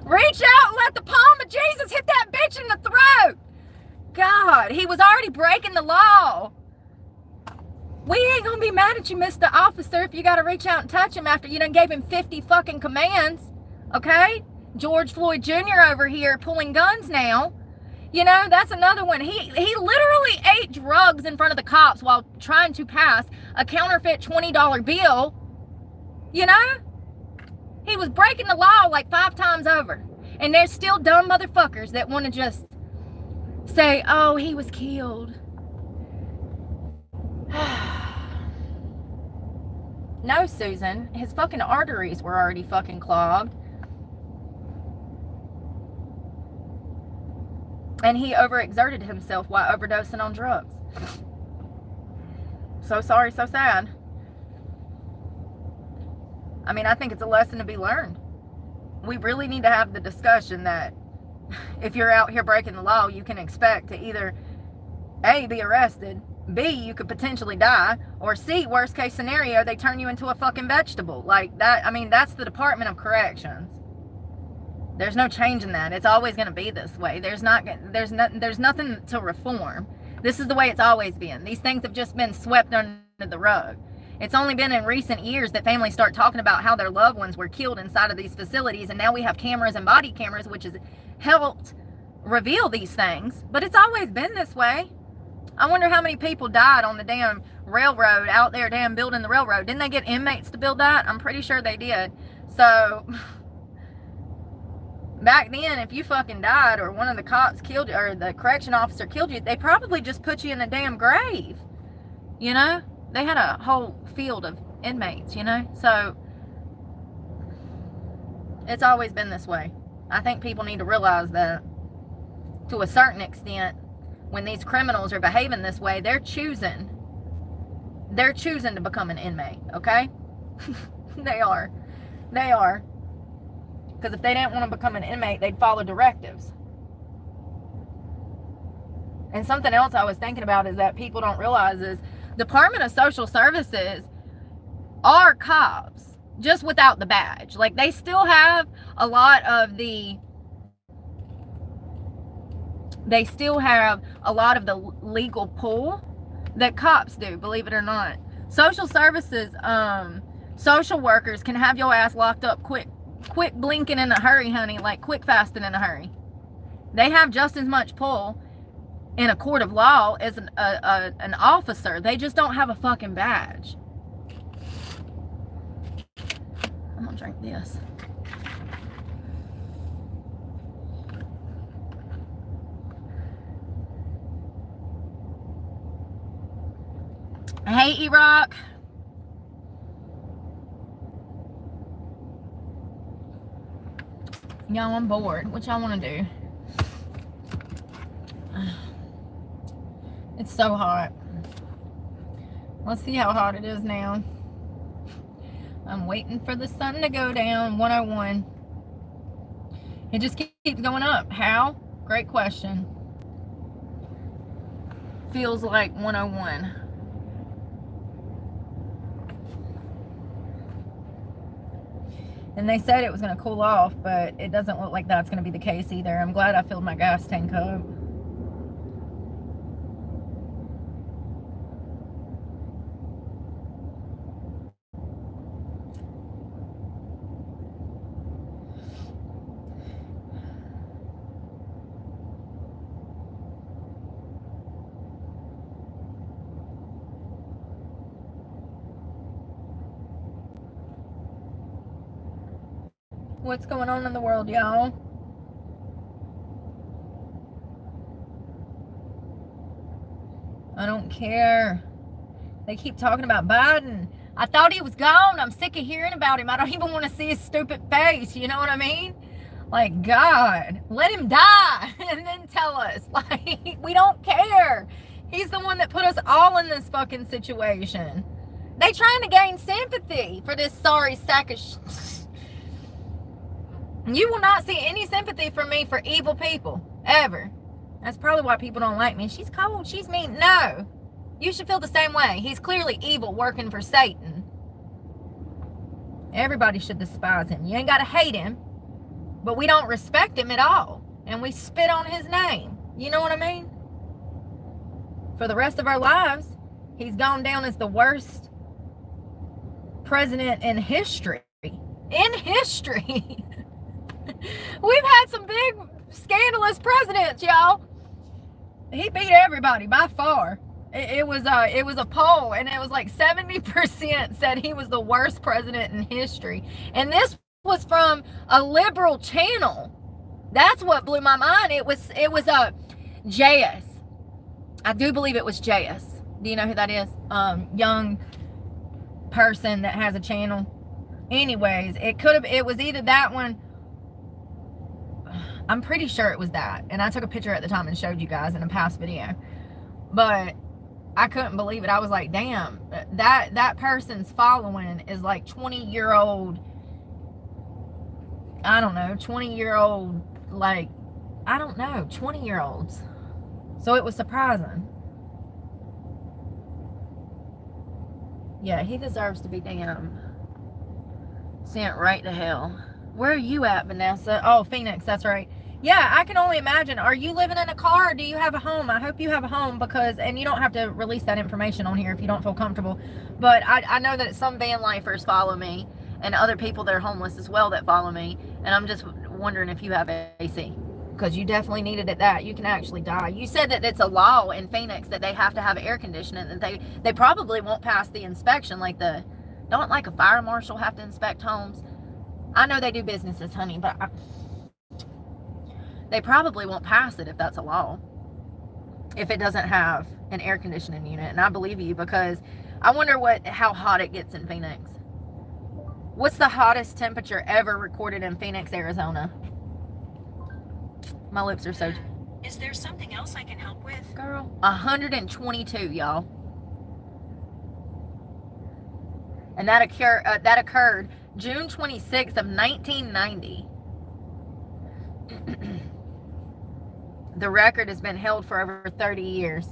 Reach out and let the palm of Jesus hit that bitch in the throat. God, he was already breaking the law. We ain't gonna be mad at you, Mr. Officer, if you gotta reach out and touch him after you done gave him 50 fucking commands. Okay? George Floyd Jr. over here pulling guns now. You know, that's another one. He literally ate drugs in front of the cops while trying to pass a counterfeit $20 bill. You know? He was breaking the law like 5 times over. And there's still dumb motherfuckers that want to just say, oh, he was killed. No, Susan. His fucking arteries were already fucking clogged. And he overexerted himself while overdosing on drugs. So sorry, so sad. I mean, I think it's a lesson to be learned. We really need to have the discussion that if you're out here breaking the law, you can expect to either A, be arrested, B, you could potentially die, or C, worst case scenario, they turn you into a fucking vegetable. Like that, I mean, that's the Department of Corrections. There's no change in that. It's always going to be this way. There's nothing to reform. This is the way it's always been. These things have just been swept under the rug. It's only been in recent years that families start talking about how their loved ones were killed inside of these facilities, and now we have cameras and body cameras, which has helped reveal these things. But it's always been this way. I wonder how many people died on the damn railroad out there, damn building the railroad. Didn't they get inmates to build that? I'm pretty sure they did. So back then, if you fucking died or one of the cops killed you or the correction officer killed you, they probably just put you in a damn grave. You know? They had a whole field of inmates, you know? So it's always been this way. I think people need to realize that to a certain extent, when these criminals are behaving this way, they're choosing to become an inmate, okay? They are. Because if they didn't want to become an inmate, they'd follow directives. And something else I was thinking about is that people don't realize is Department of Social Services are cops, just without the badge. Like, they still have a lot of the legal pull that cops do, believe it or not. Social services, social workers can have your ass locked up quick blinking in a hurry, honey, like quick fasting in a hurry. They have just as much pull in a court of law as an officer. They just don't have a fucking badge. I'm gonna drink this. Hey, E-Rock. Y'all, I'm bored. What y'all want to do? It's so hot. Let's see how hot it is now. I'm waiting for the sun to go down. 101. It just keeps going up. How? Great question. Feels like 101. And they said it was going to cool off, but it doesn't look like that's going to be the case either. I'm glad I filled my gas tank up. What's going on in the world, y'all? I don't care. They keep talking about Biden. I thought he was gone. I'm sick of hearing about him. I don't even want to see his stupid face. You know what I mean? Like, God, let him die and then tell us. Like, we don't care. He's the one that put us all in this fucking situation. They trying to gain sympathy for this sorry sack of You will not see any sympathy from me for evil people, ever. That's probably why people don't like me. She's cold, she's mean. No. You should feel the same way. He's clearly evil, working for Satan. Everybody should despise him. You ain't got to hate him, but we don't respect him at all. And we spit on his name. You know what I mean? For the rest of our lives, he's gone down as the worst president in history. In history. We've had some big scandalous presidents, y'all. He beat everybody by far. It was a poll, and it was like 70% said he was the worst president in history. And this was from a liberal channel. That's what blew my mind. It was JS. I do believe it was JS. Do you know who that is? Young person that has a channel. Anyways, it was either that one. I'm pretty sure it was that. And I took a picture at the time and showed you guys in a past video. But I couldn't believe it. I was like, damn, that person's following is like 20-year-old, I don't know, 20-year-old, like, I don't know, 20-year-olds. So it was surprising. Yeah, he deserves to be damn sent right to hell. Where are you at, Vanessa? Oh, Phoenix, that's right. Yeah, I can only imagine. Are you living in a car or do you have a home? I hope you have a home because, and you don't have to release that information on here if you don't feel comfortable. But I know that some van lifers follow me and other people that are homeless as well that follow me. And I'm just wondering if you have AC because you definitely needed it that. You can actually die. You said that it's a law in Phoenix that they have to have air conditioning and they probably won't pass the inspection don't like a fire marshal have to inspect homes? I know they do businesses, honey, but they probably won't pass it if that's a law. If it doesn't have an air conditioning unit. And I believe you because I wonder how hot it gets in Phoenix. What's the hottest temperature ever recorded in Phoenix, Arizona? My lips are so... Is there something else I can help with? Girl, 122, y'all. And that occurred June 26th of 1990. The record has been held for over 30 years.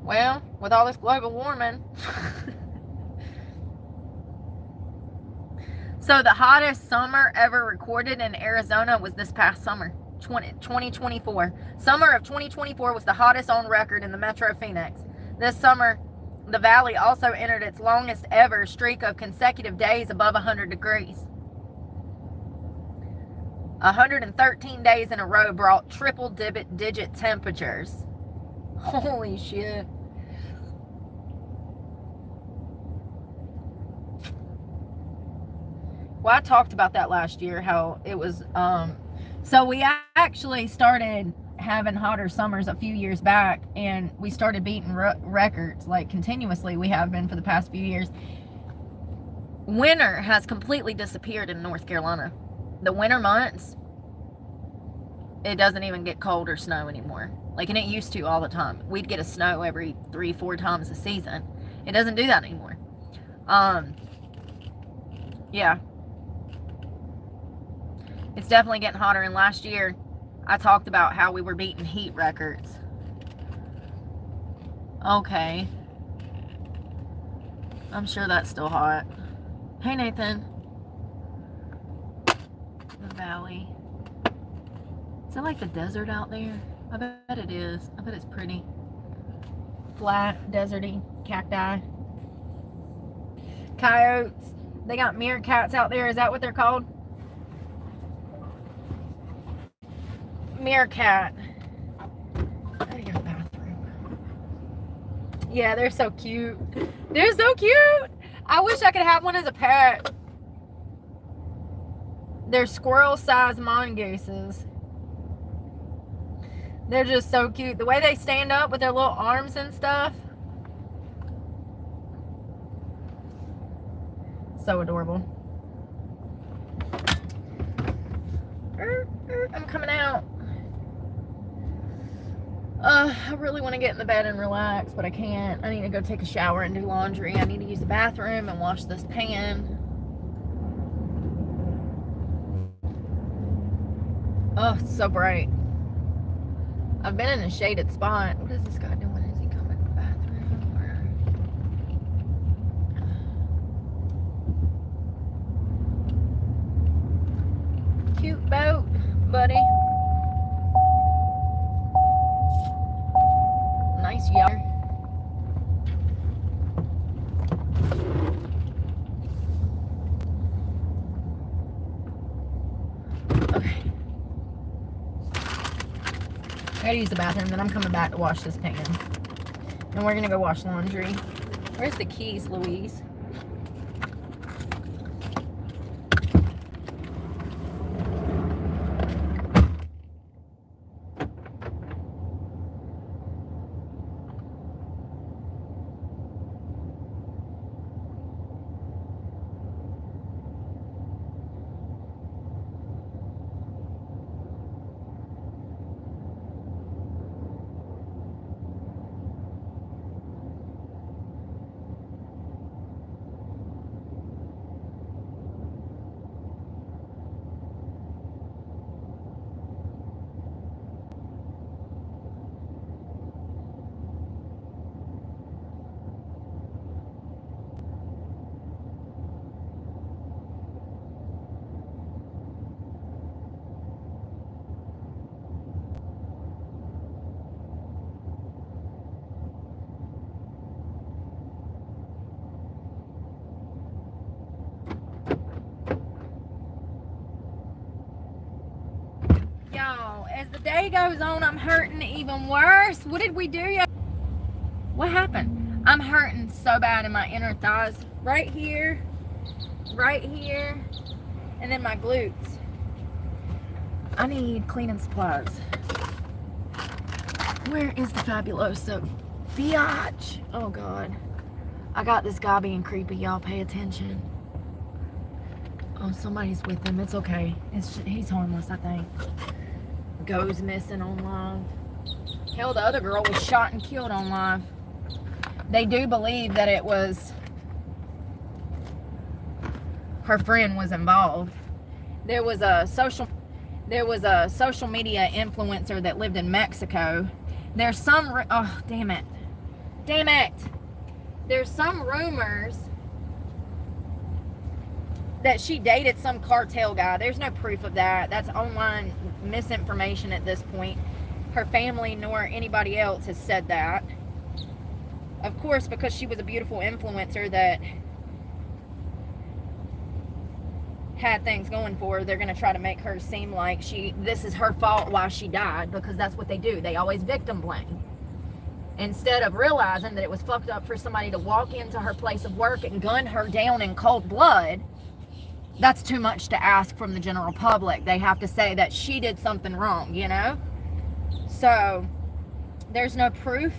Well, with all this global warming. So the hottest summer ever recorded in Arizona was this past summer, 2024. Summer of 2024 was the hottest on record in the metro Phoenix. This summer, the valley also entered its longest ever streak of consecutive days above 100 degrees. 113 days in a row brought triple-digit temperatures. Holy shit. Well, I talked about that last year, how it was, so we actually started having hotter summers a few years back, and we started beating records, like continuously we have been for the past few years. Winter has completely disappeared in North Carolina. The winter months, it doesn't even get cold or snow anymore. Like, and it used to all the time. We'd get a snow every 3-4 times a season. It doesn't do that anymore. Yeah. It's definitely getting hotter. And last year, I talked about how we were beating heat records. Okay. I'm sure that's still hot. Hey, Nathan. The valley. Is it like the desert out there? I bet it is. I bet it's pretty. Flat, deserty, cacti. Coyotes. They got meerkats out there. Is that what they're called? Meerkat. I gotta go to the bathroom. Yeah, they're so cute. They're so cute. I wish I could have one as a pet. They're squirrel-sized mongooses. They're just so cute. The way they stand up with their little arms and stuff. So adorable. I'm coming out. I really want to get in the bed and relax, but I can't. I need to go take a shower and do laundry. I need to use the bathroom and wash this pan. Oh, it's so bright. I've been in a shaded spot. What is this guy doing? Is he coming to the bathroom? Or... Cute boat, buddy. Nice yard. Okay. I gotta use the bathroom, then I'm coming back to wash this pan. And we're gonna go wash laundry. Where's the keys, Louise? Y'all, as the day goes on, I'm hurting even worse. What did we do? What happened? I'm hurting so bad in my inner thighs. Right here, and then my glutes. I need cleaning supplies. Where is the Fabuloso? Biatch. Oh, God. I got this guy being creepy. Y'all pay attention. Oh, somebody's with him. It's okay. He's harmless, I think. Goes missing on live. Hell, the other girl was shot and killed on live. They do believe that it was her friend was involved. There was a social media influencer that lived in Mexico. There's some oh, damn it. There's some rumors that she dated some cartel guy. There's no proof of that. That's online misinformation at this point. Her family nor anybody else has said that. Of course, because she was a beautiful influencer that had things going for her, they're going to try to make her seem like this is her fault why she died, because that's what they do. They always victim blame. Instead of realizing that it was fucked up for somebody to walk into her place of work and gun her down in cold blood. That's too much to ask from the general public. They have to say that she did something wrong, you know? So, there's no proof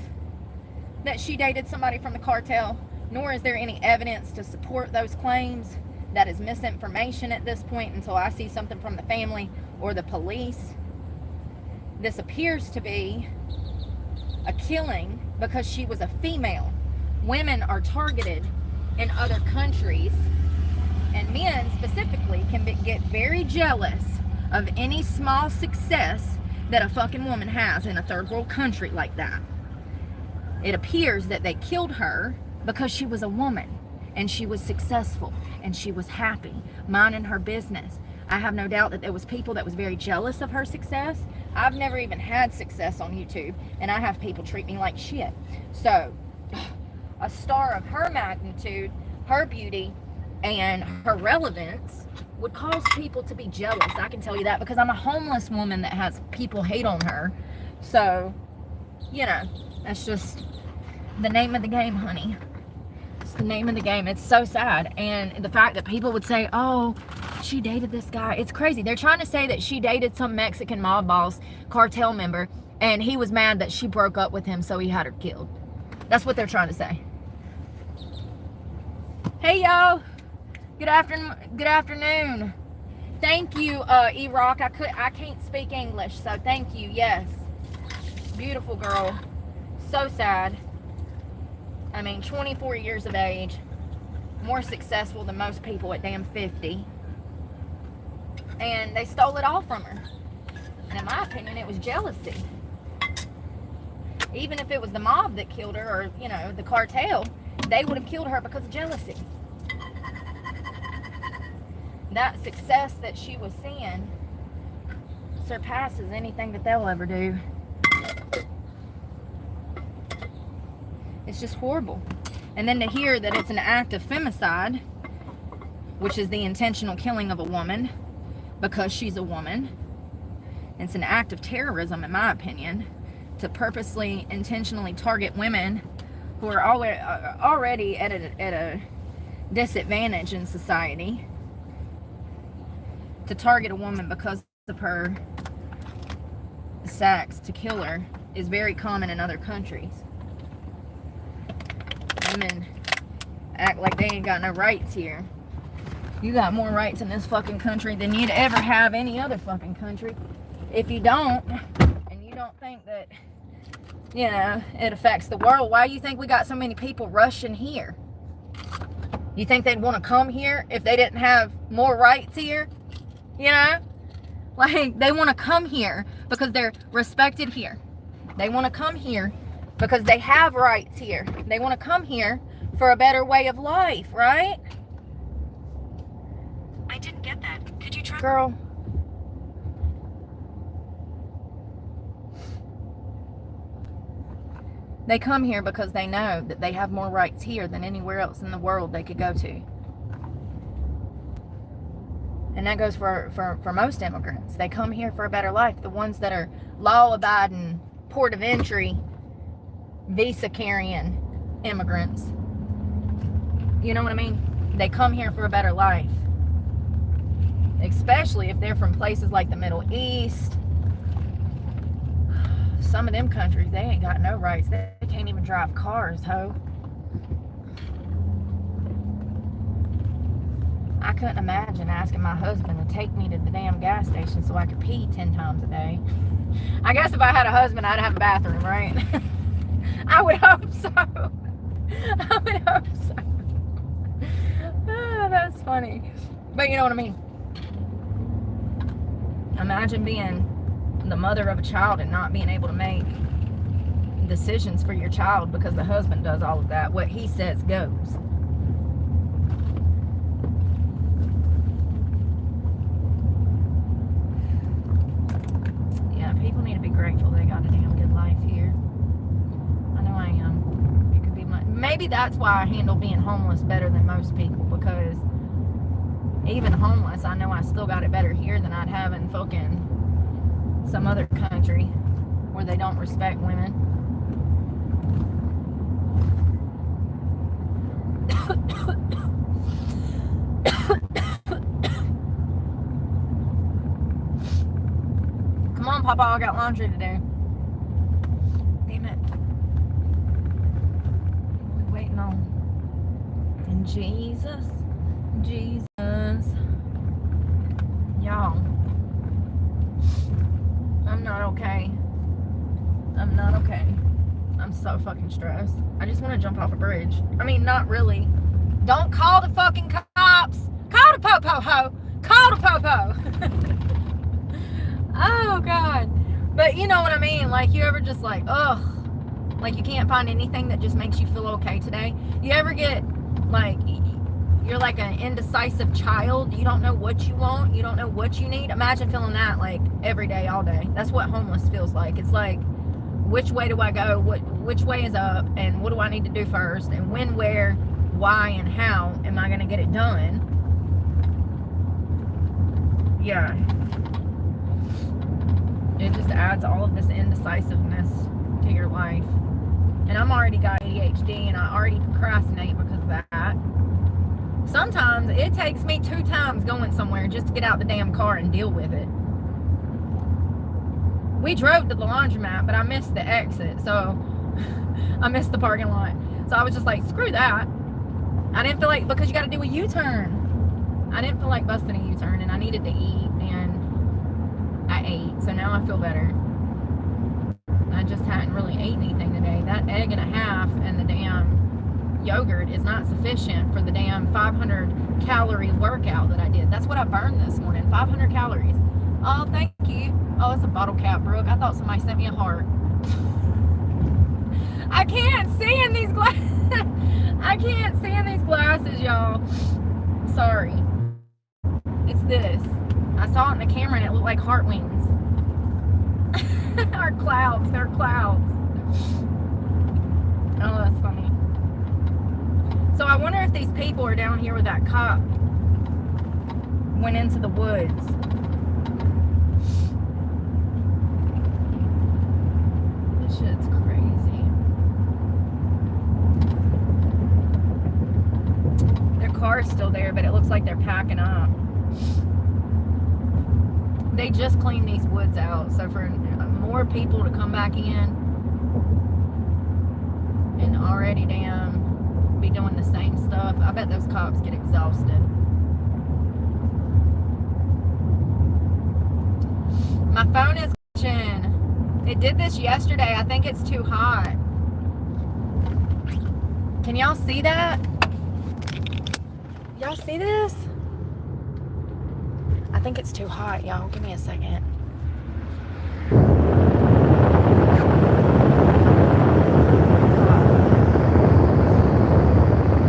that she dated somebody from the cartel, nor is there any evidence to support those claims. That is misinformation at this point until I see something from the family or the police. This appears to be a killing because she was a female. Women are targeted in other countries, and men specifically can get very jealous of any small success that a fucking woman has in a third world country like that. It appears that they killed her because she was a woman, and she was successful and she was happy minding her business. I have no doubt that there was people that was very jealous of her success. I've never even had success on YouTube, and I have people treat me like shit. So a star of her magnitude, her beauty, and her relevance would cause people to be jealous. I can tell you that because I'm a homeless woman that has people hate on her. So, you know, that's just the name of the game, honey. It's the name of the game. It's so sad. And the fact that people would say, oh, she dated this guy. It's crazy. They're trying to say that she dated some Mexican mob boss, cartel member, and he was mad that she broke up with him, so he had her killed. That's what they're trying to say. Hey, yo. Good afternoon. Thank you, E-Rock. I can't speak English, so thank you. Yes. Beautiful girl. So sad. I mean, 24 years of age. More successful than most people at damn 50. And they stole it all from her. And in my opinion, it was jealousy. Even if it was the mob that killed her, or, you know, the cartel, they would have killed her because of jealousy. That success that she was seeing surpasses anything that they'll ever do. It's just horrible. And then to hear that it's an act of femicide, which is the intentional killing of a woman because she's a woman. It's an act of terrorism, in my opinion, to purposely, intentionally target women who are already at a disadvantage in society. To target a woman because of her sex, to kill her, is very common in other countries. Women act like they ain't got no rights here. You got more rights in this fucking country than you'd ever have any other fucking country. If you don't, and you don't think that, you know, it affects the world, why do you think we got so many people rushing here? You think they'd want to come here if they didn't have more rights here? You know, like, they want to come here because they're respected here. They want to come here because they have rights here. They want to come here for a better way of life, right? I didn't get that. Could you try? Girl. They come here because they know that they have more rights here than anywhere else in the world they could go to. And that goes for most immigrants. They come here for a better life. The ones that are law-abiding, port of entry, visa-carrying immigrants. You know what I mean? They come here for a better life. Especially if they're from places like the Middle East. Some of them countries, they ain't got no rights. They can't even drive cars, ho. I couldn't imagine asking my husband to take me to the damn gas station so I could pee 10 times a day. I guess if I had a husband, I'd have a bathroom, right? I would hope so. I would hope so. Oh, that's funny. But you know what I mean? Imagine being the mother of a child and not being able to make decisions for your child because the husband does all of that. What he says goes. People need to be grateful they got a damn good life here. I know I am. It could be maybe that's why I handle being homeless better than most people, because even homeless, I know I still got it better here than I'd have in fucking some other country where they don't respect women. Come on, Papa, I got laundry to do. Damn it. What are we waiting on? And Jesus. Y'all. I'm not okay. I'm not okay. I'm so fucking stressed. I just want to jump off a bridge. I mean, not really. Don't call the fucking cops. Call the po-po, ho. Call the po-po. Oh, God. But you know what I mean? Like, you ever just like, ugh. Like, you can't find anything that just makes you feel okay today? You ever get, like, you're like an indecisive child. You don't know what you want. You don't know what you need. Imagine feeling that like every day, all day. That's what homeless feels like. It's like, which way do I go? Which way is up? And what do I need to do first? And when, where, why, and how am I going to get it done? Yeah. It just adds all of this indecisiveness to your life. And I'm already got ADHD, and I already procrastinate because of that. Sometimes it takes me 2 times going somewhere just to get out the damn car and deal with it. We drove to the laundromat, but I missed the exit, so I missed the parking lot. So I was just like, screw that. I didn't feel like, because you got to do a U-turn. I didn't feel like busting a U-turn, and I needed to eat, and I ate, so now I feel better. I just hadn't really ate anything today. That egg and a half and the damn yogurt is not sufficient for the damn 500 calorie workout that I did. That's what I burned this morning, 500 calories. Oh, thank you. Oh, it's a bottle cap, Brooke. I thought somebody sent me a heart. I can't see in these glasses. I can't see in these glasses, y'all. Sorry. It's this. I saw it in the camera and it looked like heart wings. Or clouds. They're clouds. Oh, that's funny. So I wonder if these people are down here with that cop went into the woods. This shit's crazy. Their car's still there, but it looks like they're packing up. They just cleaned these woods out, so for more people to come back in and already damn be doing the same stuff, I bet those cops get exhausted. My phone is glitching. It did this yesterday. I think it's too hot. Can y'all see that? Y'all see this? I think it's too hot, y'all. Give me a second.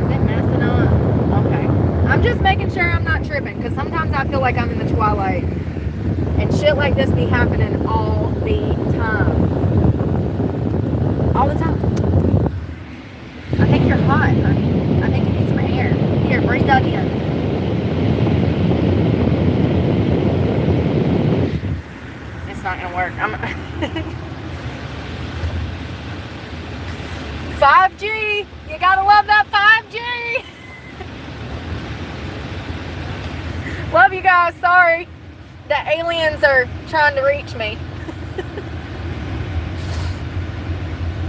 Is it messing up? Okay. I'm just making sure I'm not tripping, because sometimes I feel like I'm in the twilight. And shit like this be happening all the time. All the time. I think you're hot, honey. I think you need some air. Here, breathe that in. Not gonna work. 5G. You gotta love that 5G. Love you guys. Sorry, the aliens are trying to reach me.